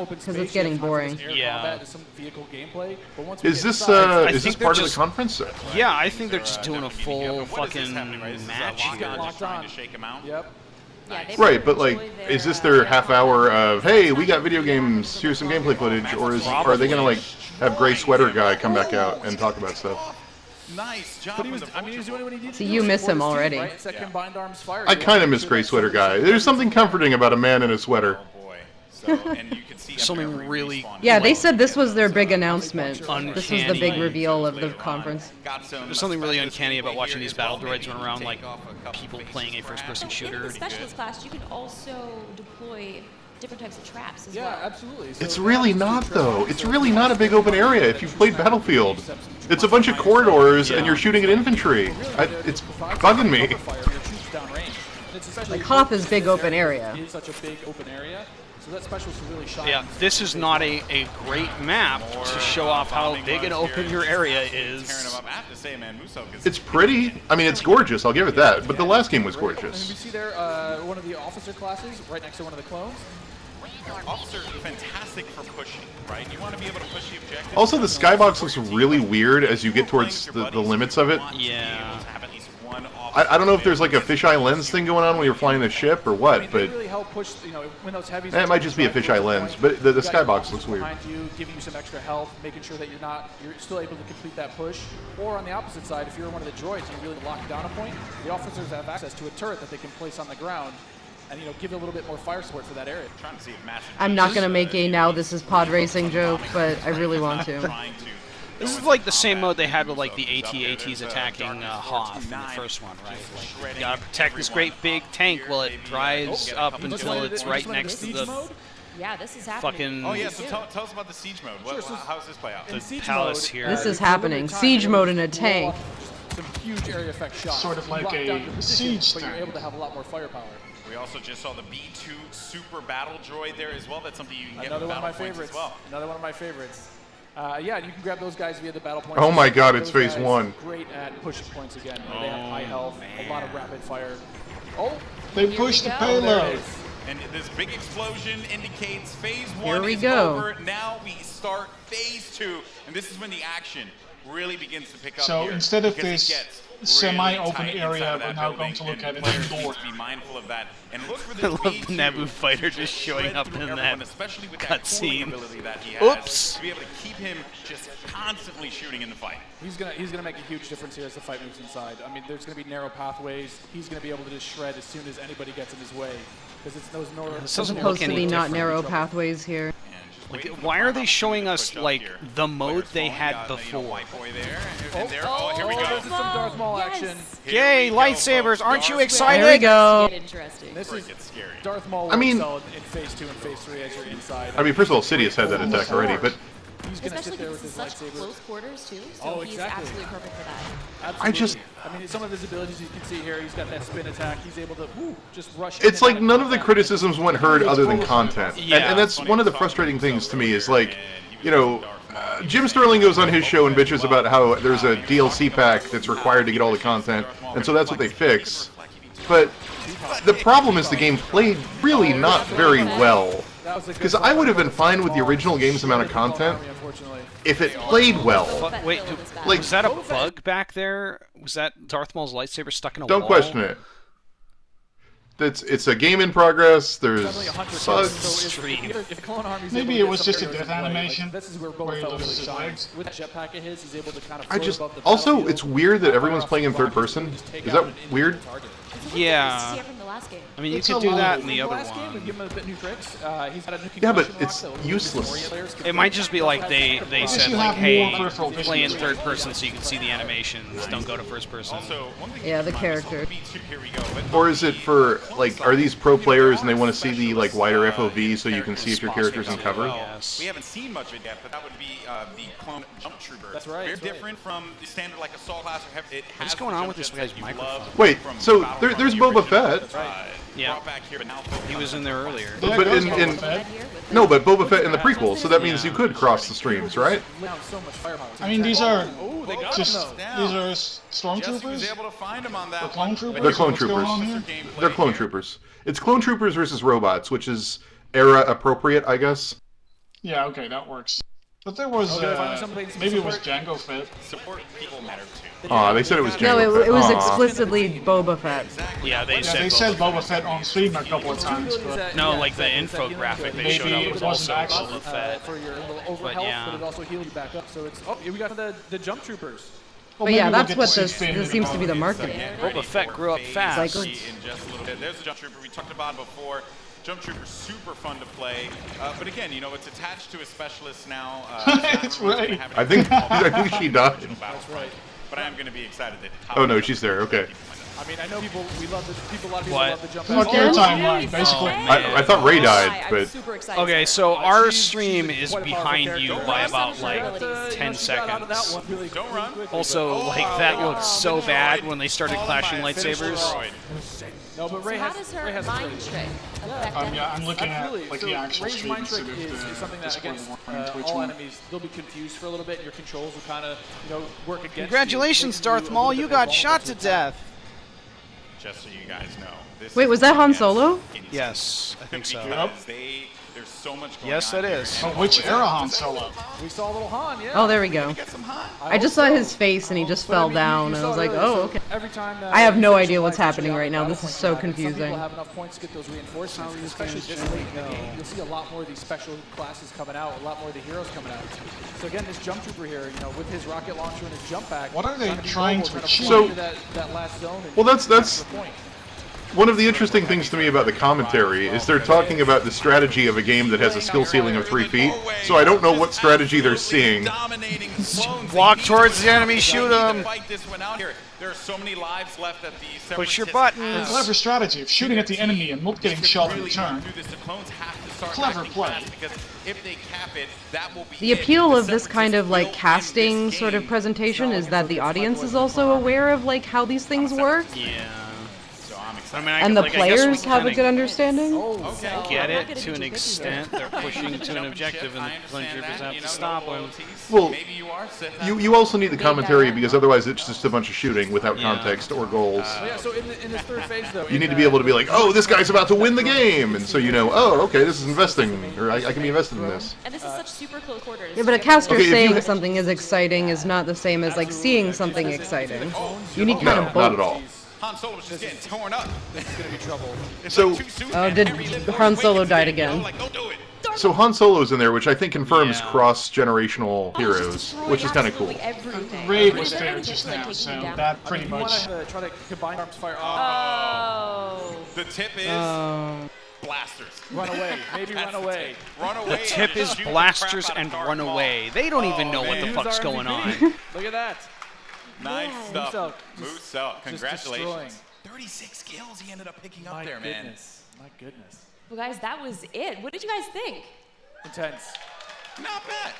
because it's getting boring. Yeah. Is this part of the conference? Yeah, I think they're just doing a full fucking match here. Trying to shake him out. Yep. Right, but like, is this their half hour of, hey, we got video games, here's some gameplay footage, or are they gonna like have Gray Sweater Guy come back out and talk about stuff? Nice job. But he was doing what he needed So you miss him already. I kind of miss Gray Sweater Guy. There's something comforting about a man in a sweater. Something really. Yeah, they said this was their big announcement. This was the big reveal of the conference. There's something really uncanny about watching these battle droids run around like people playing a first-person shooter. In the specialist class, you can also deploy different types of traps as Yeah, well. absolutely. So It's really not, though. It's really not a big open area if you've played Battlefield. It's a bunch of corridors, and you're shooting at infantry. It's bugging me. Like Hoth is big open area. It is such a big open area, so that specialist really shines. Yeah, this is not a great map to show off how big and open your area is. It's pretty. I mean, it's gorgeous. I'll give it that. But the last game was And we gorgeous. see there one of the officer classes right next to one of the clones. Officer, fantastic for pushing, right? You want to be able to push the objective. Also, the skybox looks really weird as you get towards the limits of it. Yeah. I don't know if there's like a fisheye lens thing going on when you're flying the ship or what, but Really help push, when those heavies. it might just be a fisheye lens. But the skybox looks weird. Behind you, giving you some extra health, making sure that you're still able to complete that push. Or on the opposite side, if you're one of the droids and you really lock down a point, the officers have access to a turret that they can place on the ground, and give a little bit more fire support for that area. I'm not gonna make a now this is pod racing joke, but I really want to. This is like the same mode they had with like the AT-ATs attacking Hoth in the first one, right? Like, you gotta protect this great big tank while it dries up until it's right next to the Yeah, this is happening. fucking Oh yeah, so tell us about the siege mode. How does this play out? the palace here. This is happening. Siege mode in a tank. Some huge area effect shots. Sort of like Lock a down your position, siege but you're tank. able to have a lot more firepower. We also just saw the B2 Super Battle Droid there as well. That's something you can get Another with one of my battle points favorites. as well. Another one of my favorites. Yeah, you can grab those guys via the battle points. Oh my God, it's Those phase guys, one. Great at pushing points again. They have high health, a lot of rapid fire. Oh, They here pushed we the go. There it payload. is. And this big explosion indicates phase Here one we is go. over. Now we start phase two, and this is when the action really begins to pick up So here, instead of because it this gets semi-open really tight area, inside of we're that now building, going to look and at it players indoor. need to be mindful of that. And look for I this love the B2 Naboo fighter to just showing shred up through in everyone, that especially with that cooling cutscene. ability that he has. Oops. To be able to keep him just constantly shooting in the fight. He's gonna make a huge difference here as the fight moves inside. I mean, there's gonna be narrow pathways. He's gonna be able to just shred as soon as anybody gets in his way, because it's those This doesn't Supposed look to any be not different. narrow pathways here. Like, why are they showing us like the mode they had before? Oh, here we go. This is some Darth Maul action. Yay, lightsabers! Aren't you excited? There we go. Get interesting. This is Darth Maul. I mean- works in phase 2 and phase 3 as you're inside. I mean, first of all, Sidious had that attack already, but He's gonna Especially sit there because with it's his such lightsaber. close quarters too, so Oh, he's exactly. absolutely perfect for that. Absolutely. I mean, some of his abilities you can see here. He's got that spin attack. He's able to just rush. it's in like and none out of the combat. criticisms went heard other than content. Yeah. And that's one of the frustrating things to me is like, Jim Sterling goes on his show and bitches about how there's a DLC pack that's required to get all the content, and so that's what they fix. But the problem is the game played really not very well. Because I would have been fine with the original game's amount of content if it played well. But wait, Like, was that a bug back there? Was that Darth Maul's lightsaber stuck in a wall? don't question it. It's a game in progress. There's bugs. Maybe it was just a death animation This is where where he Boba Fett loses really his shines. legs. With that jetpack of his, he's able to kind of I float just above the also battlefield. it's weird that everyone's playing in third person. Is that weird? Yeah. From the last game. I mean, you It's could a do lot that of- in the other Last game, we one. give him a bit new tricks. He's got a new Yeah, but concussion it's lock, so useless. It might just be like they said you like, have more hey, peripheral vision play in as third person so you can see the animations. Don't go to first person. Yeah, the character. Or is it for like, are these pro players and they want to see the like wider FOV so you can see if your character's in cover? Yes. We haven't seen much of it yet, but that would be the clone jump trooper. That's right, Very that's right. different from the standard like assault class. It has What's going on with this guy's microphone? Wait, so there's Boba Fett. Yeah. He was in there earlier. Yeah, But goes in Boba Fett. no, but Boba Fett in the prequel, so that means you could cross the streams, right? I mean, these are they got just him, these are Jesse was stormtroopers. able to find him on that Or clone troopers. They're clone What's going on troopers. here? They're clone troopers. It's clone troopers versus robots, which is era appropriate, I guess. Yeah, okay, that works. But there was maybe it was Jango Fett. Support people matter too. Aw, they said it was No, Jango Fett. it was Aw. explicitly Boba Fett. Yeah, they Yeah, said. they said Boba Fett on stream a couple of times, but No, like the infographic they showed Maybe up it was wasn't also actually. Boba Fett. for your little over But health, yeah. but it also heals you back up. So it's we got the jump troopers. well, But yeah, maybe we'll that's get what to see this Finn in seems to be the moment. marketing. Boba Fett grew up fast. Cycle. In just a little bit. There's the jump trooper we talked about before. Jump trooper super fun to play, but again, it's attached to a specialist now. That's right. I think she died. That's right. But I am going to be excited that. Oh no, she's there. Okay. I mean, I know people. A lot of people love the jump. Fuck your timeline, basically. I thought Ray died, but Okay, so our stream is behind you by about like 10 seconds. Don't run. Also, like that looked so bad when they started clashing lightsabers. No, but Ray has a mind trick. I'm looking at like so the actual Ray's mind trick stream is something that against all enemies, they'll be confused for a little bit. And your controls will kind of, work against you. Congratulations, Darth Maul, you got shot to death. Just so you guys know. This Wait, was that Han Solo? Yes, I think so. There's so much going Yes, on that here. is. But which era Han Solo? We saw a little Han, yeah. Oh, there we go. I just saw his face and he just fell down, and I was like, oh, okay. Every time, I have no idea what's happening right now. This is so Some confusing. people have enough points to get those reinforcements, especially this late in the game. You'll see a lot more of these special classes coming out, a lot more of the heroes coming out. So again, this jump trooper here, with his rocket launcher and his jump back. What are they trying to achieve? So, that last zone. well, that's one of the interesting things to me about the commentary is they're talking about the strategy of a game that has a skill ceiling of 3 feet. So I don't know what strategy they're seeing. Walk towards the enemy, shoot them. There are so many lives left at the Push your buttons. A clever strategy of shooting at the enemy and not getting shot in return. Clever play. If they cap it, that will be The appeal of this kind of like casting sort of presentation is that the audience is also aware of like how these things work. Yeah. So I'm And the players have a good understanding. Get it to an extent. They're pushing to an objective, and the Philanthropists have to stop them. Well, you also need the commentary because otherwise it's just a bunch of shooting without context or goals. So in this third phase, though, You need to be able to be like, oh, this guy's about to win the game, and so oh, okay, this is investing, or I can be invested in this. And this is such super close quarters. Yeah, but a caster saying something is exciting is not the same as like seeing something exciting. You need kind of both. Not at all. Han Solo was just getting torn up. This is gonna be trouble. So, did Han Solo died again? So Han Solo's in there, which I think confirms cross-generational heroes, which is kind of cool. Ray was there just now, so that pretty much. Try to combine arms fire. Oh. The tip is blasters. Run away. Maybe run away. Run away. The tip is blasters and run away. They don't even know what the fuck's going on. Look at that. Nice stuff. Moose out. Just Congratulations. 36 kills he ended up picking up there, man. My goodness. Well, guys, that was it. What did you guys think? Intense. Not bad.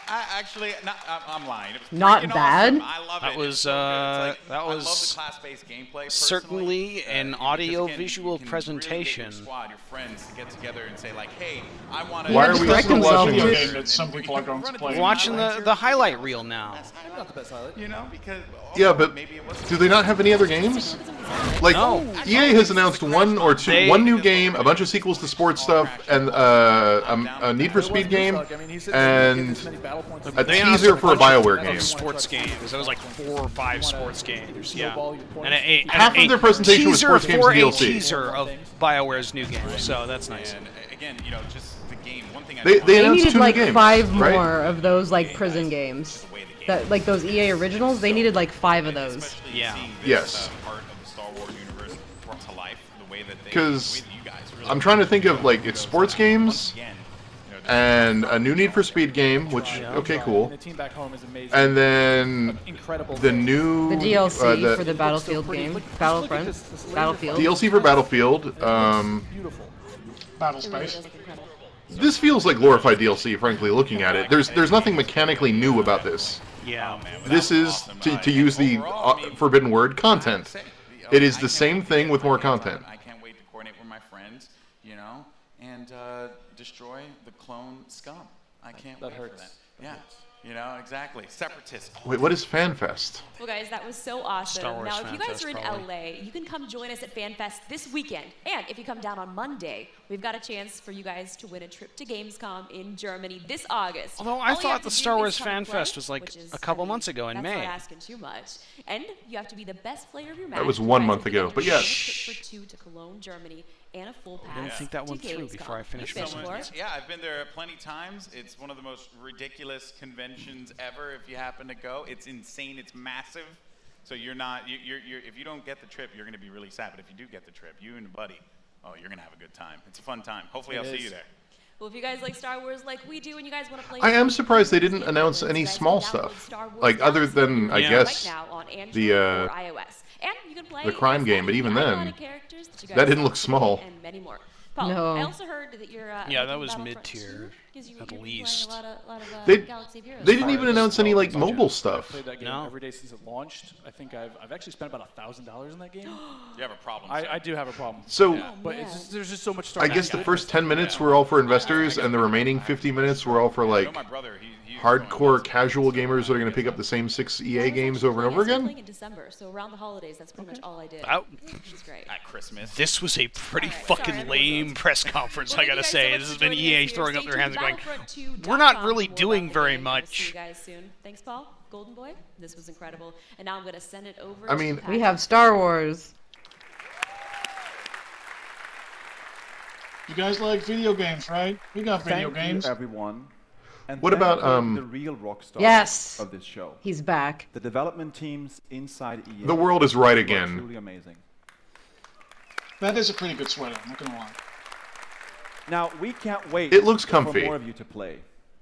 I'm lying. It was Not freaking bad? Awesome. I love it. That was It's so good. It's that I love was the class-based gameplay. certainly an audio-visual you can presentation. Really get your squad, your friends, to get together and say like, "Hey, I want to." Why are we still watching Video this? game that some people are going to play. We're watching the highlight reel now. Not the best highlight. Because Yeah, but do they not have any other games? Like, EA has announced one new game, a bunch of sequels to sports stuff, and a Need for Speed game, and a teaser for a BioWare game. Sports games. That was like 4 or 5 sports games. Yeah. And Half of their presentation was sports games for and a DLC. teaser of BioWare's new game. So that's nice. And again, just the game. One thing They announced needed 2 new like games, 5 right? more of those like prison games. That like those EA originals, they needed like 5 of those. Yeah. Yes. Part of the Star Wars universe brought to life the way that they. Because I'm trying to think of like it's sports games and a new Need for Speed game, which okay, cool. The team back home is amazing. And then the new The DLC for the Battlefield game, Battlefield. DLC for Battlefield. Beautiful. Battle Space. This feels like glorified DLC, frankly, looking at it. There's nothing mechanically new about this. Yeah. This is, to use the forbidden word, content. It is the same thing with more content. I can't wait to coordinate with my friends, and destroy the clone scum. I can't wait for that. Yeah, exactly. Separatists. Wait, what is FanFest? Well, guys, that was so awesome. Star Wars Now, if you guys FanFest, are in probably. LA, you can come join us at FanFest this weekend. And if you come down on Monday, we've got a chance for you guys to win a trip to Gamescom in Germany this August. Although I All you have thought to the do Star is Wars come and FanFest play, was like which is, a couple months ago in that's May. not asking too much. And you have to be the best player of your match. That was You 1 guys month will ago, get but a yes. trip for 2 to Cologne, Germany, and a full pass. I don't think that to went through Gamescom. before I finished You this finished one. for it? Yeah, I've been there plenty times. It's one of the most ridiculous conventions ever. If you happen to go, it's insane. It's massive. So you're not. If you don't get the trip, you're going to be really sad. But if you do get the trip, you and a buddy, oh, you're going to have a good time. It's a fun time. Hopefully, I'll see you there. Well, if you guys like Star Wars like we do and you guys want to play... I am surprised they didn't announce any small stuff. Like, other than, I guess, the crime game, but even then, that didn't look small. And many more. Paul, No. I also heard that you're... Yeah, that was mid-tier, at least. They didn't even announce any, like, mobile stuff. I've played that game every day since it launched. I think I've actually spent about $1,000 in that game. You have a problem. I do have a problem. So, but there's just so much I guess the first 10 minutes were all for investors, and the remaining 50 minutes were all for, like, hardcore casual gamers that are going to pick up the same 6 EA games over and over again? In December, so around the holidays, that's pretty much all I did. Which is great. At Christmas. This was a pretty fucking lame press conference, I gotta say. This has been EA throwing up their hands and going, we're not really doing very much. See you guys soon. Thanks, Paul. Golden Boy, this was incredible. And now I'm going to send it over I mean, we have Star Wars. You guys like video games, right? We got video games. Thank you, everyone. And what about the real rock stars Yes. of this show? He's back. The development teams inside EA. The world is right again. Truly amazing. That is a pretty good sweater, I'm not gonna lie. Now we can't wait. It looks comfy. For more of you to play,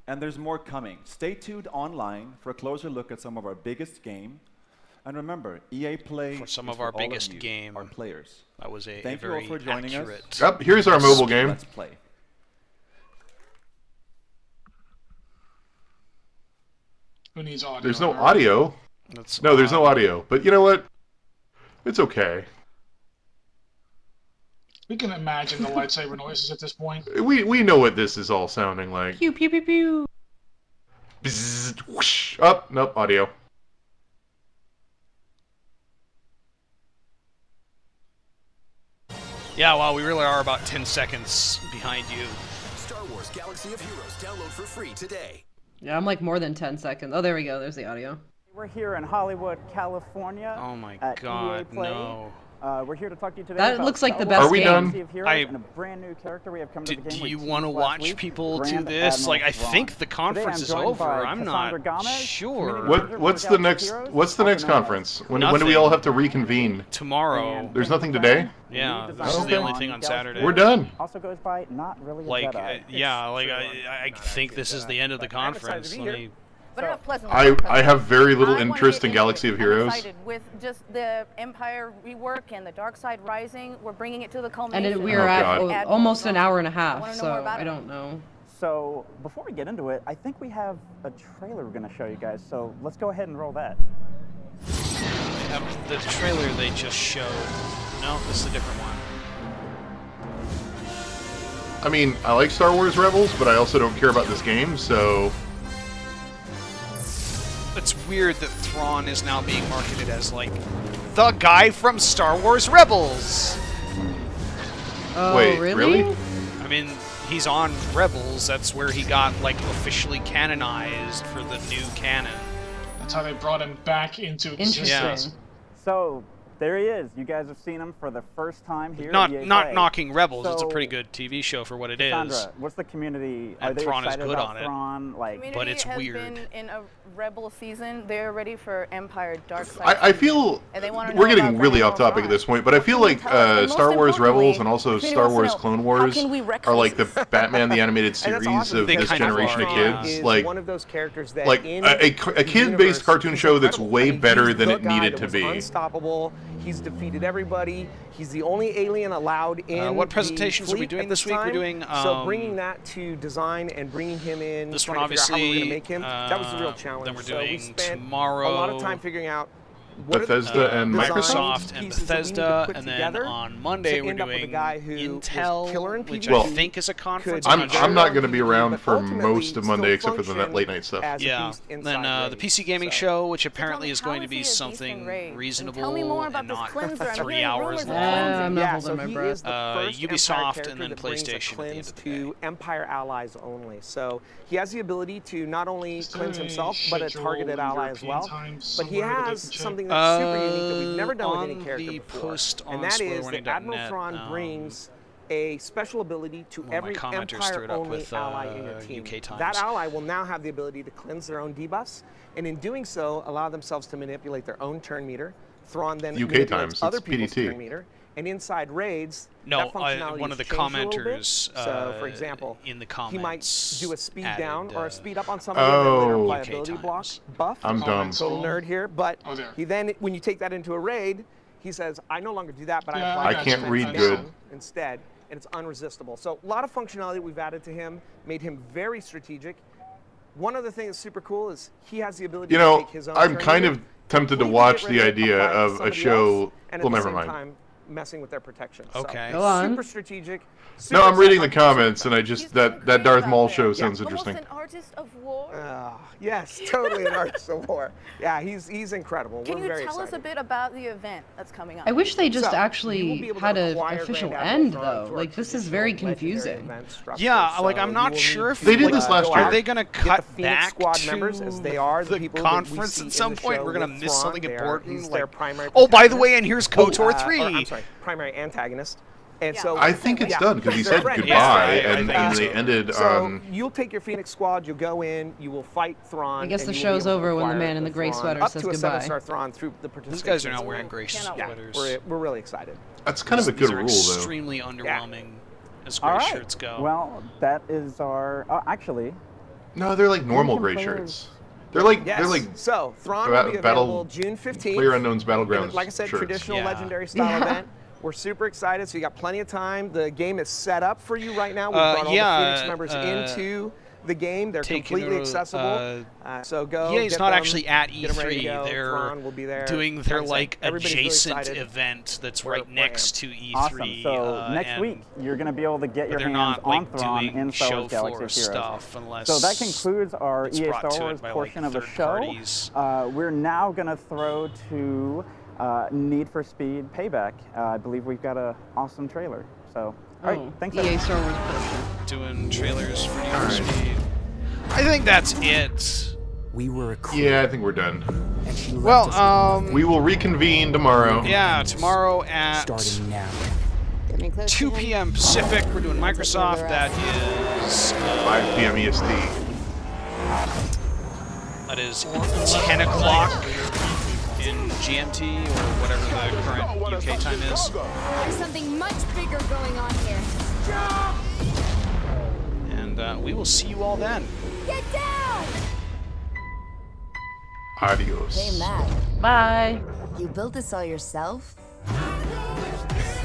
and there's more coming. Stay tuned online for a closer look at some of our biggest game. And remember, EA Play for some is of our for all biggest you, game. our players. That was a Thank very you all for joining accurate. us. Yep, here's our mobile game. Let's play. Who needs audio? There's no audio. No, there's no audio. But you know what? It's okay. We can imagine the lightsaber noises at this point. We know what this is all sounding like. Pew pew pew pew. Bzzz, whoosh. Oh, nope, audio. Yeah, well, we really are about 10 seconds behind you. Star Wars Galaxy of Heroes. Download for free today. Yeah, I'm like more than 10 seconds. Oh, there we go. There's the audio. We're here in Hollywood, California. Oh my at God, EA Play. no. We're here to talk to you today That about looks like the Star best Wars Are we game. done? Galaxy of Heroes and a brand new character we have come to the game. Do you We want to teased last watch week, people do Grand this? Like, I Admiral think Thrawn. the conference is Today I'm joined over. by I'm Cassandra not Gomez, sure. community manager What's for the Galaxy next? Heroes. What's the next Also known as conference? When do we all have to reconvene? Tomorrow. There's nothing today. Yeah, this is the only thing on Saturday. We're done. Also goes by not really a Like, Jedi. yeah, like I think this is the end of the conference. Let me. I have very little interest in Galaxy of Heroes. With just the Empire rework and the Dark Side Rising, we're bringing it to the And culmination. we're at almost an hour and a half, so I don't know. So before we get into it, I think we have a trailer we're going to show you guys. So let's go ahead and roll that. The trailer they just showed. No, this is a different one. I mean, I like Star Wars Rebels, but I also don't care about this game, so... It's weird that Thrawn is now being marketed as, like, the guy from Star Wars Rebels! Oh, Wait, really? I mean, he's on Rebels. That's where he got, like, officially canonized for the new canon. That's how they brought him back into existence. Yeah. So there he is. You guys have seen him for the first time here. Not at EA not Play. knocking Rebels. It's a So, pretty good TV show for what it is. Cassandra, what's the community? Are And they Thrawn is excited good about on it. Thrawn? Like, Community But it's has weird. been in a Rebel season. They're ready for Empire Dark Side. I feel And they wanna know we're getting about really Grand off topic at this point, but I feel like Star Wars Rebels and also Star Wars Clone Wars are like the Batman the Animated Series of this generation of kids. Like, one of those characters that like in a kid-based cartoon show that's way I mean, better he's than the it guy needed that to was be. Unstoppable. He's defeated everybody. He's the only alien allowed in. What the presentations are we fleet doing at this week? We're time. doing, so bringing that to design and bringing him in. This one, trying to figure out how we're obviously, gonna make him. That was the real challenge. then we're So we doing spent tomorrow a lot of time figuring out. What are the Bethesda and Microsoft design and pieces that we need to Bethesda, put and then together on Monday to we're end up with a doing guy who was Intel, killer in which PvP, I think is a conference. I'm not not sure. going to be around but for ultimately most of Monday still except for the late night stuff. as a Yeah, beast then inside the Rage. PC gaming show, which apparently is going to is be he a beast in something Rage? And reasonable tell me more about and this not cleanser. I'm 3 hearing hours rumors of long. I'm not Yeah, holding so my he breath. is the first Ubisoft Empire and character then that brings a PlayStation at the end cleanse of the day. to Empire allies only. So he has the ability to not only cleanse himself, but a targeted ally as well. But he has something that's super unique that we've never done with any character before, and that is that Admiral Thrawn brings a special ability to every Empire-only ally in your team. UK Times. That ally will now have the ability to cleanse their own debuffs, and in doing so, allow themselves to manipulate their own turn meter. Thrawn then UK manipulates Times, other it's people's PDT. turn meter, And inside raids, No, that functionality one of the has changed a little bit. commenters, So, for example, in the he might comments do a speed added, down or a speed up on somebody and then later playability block buff. I'm dumb. Total nerd here, but Oh, there. he then, when you take that into a raid, he says, I no longer do that, but Yeah, I apply I can't defense read down good. instead, and it's unresistible. So a lot of functionality we've added to him, made him very strategic. One other thing that's super cool is he has the ability You to know, take his own I'm turn kind meter, of tempted to completely watch get the rid of it, idea apply it to of a somebody show. else, and Well, at never the same mind. time, messing with their protection. Okay. So, Go on. super strategic. No, super I'm reading the exciting. comments, and I just that Darth Maul show sounds Almost interesting. an artist of war. Yes, totally an artist of war. Yeah, he's incredible. Can We're you very tell us a excited. bit about the event that's coming up? I wish they just So, you will actually be able to had an acquire official Grand Admiral end, Thrawn though. through our Like, this is very traditional legendary confusing. event structure. Yeah, like So I'm you not will sure need if to, They did this last go year. Are out, they gonna get cut the Phoenix back Squad to members as they are the people conference that we at see some in the point? show We're gonna with miss Thrawn. something He's important. their Like, primary oh, by the protagonist. way, and here's KOTOR 3. Or, I'm sorry, primary antagonist. And so I think it's done because he they're said friends. goodbye, Yeah, I and think they so. ended So on. you'll take your Phoenix Squad, you'll go in, you will fight Thrawn. I guess and the you will show's be able to over when the acquire man in the gray Thrawn sweater up says to a goodbye. 7-star Thrawn through the participation. These guys are not wearing gray sweaters. We're really excited. That's kind of a These good are rule, though. extremely underwhelming as All gray right. shirts go. Well, that is our. Oh, actually. No, they're like normal gray shirts. They're like so Thrawn will be battle available June 15th. PlayerUnknown's Battlegrounds. Like I said, shirts. traditional legendary style event. We're super excited, so you got plenty of time. The game is set up for you right now. We've brought all the Phoenix members into the game. They're completely accessible. So go. EA's get not them, actually at get them ready to E3. go. They're Thrawn will be there. doing their Like I said, everybody's really adjacent excited. event that's We're right next to E3. Awesome. So next and week you're going to be able to get your they're hands not on like Thrawn doing in Star show Wars Galaxy floor of Heroes. stuff unless So that concludes our it's EA brought Star to it Wars by, portion like, of the third show. parties. We're now going to throw to Need for Speed Payback. I believe we've got an awesome trailer. So, all right, thanks. EA Star Wars portion. Doing trailers for Need for Speed. I think that's it. We were a crew. Yeah, I think we're done. And she left Well, us with we will reconvene tomorrow. Yeah, tomorrow at starting now. 2 p.m. Pacific. We're doing Microsoft. That is 5 p.m. EST. That is 10 o'clock in GMT or whatever the current UK time is. There's something much bigger going on here. And we will see you all then. Get down! Adios. Hey, Matt. Bye. You built this all yourself?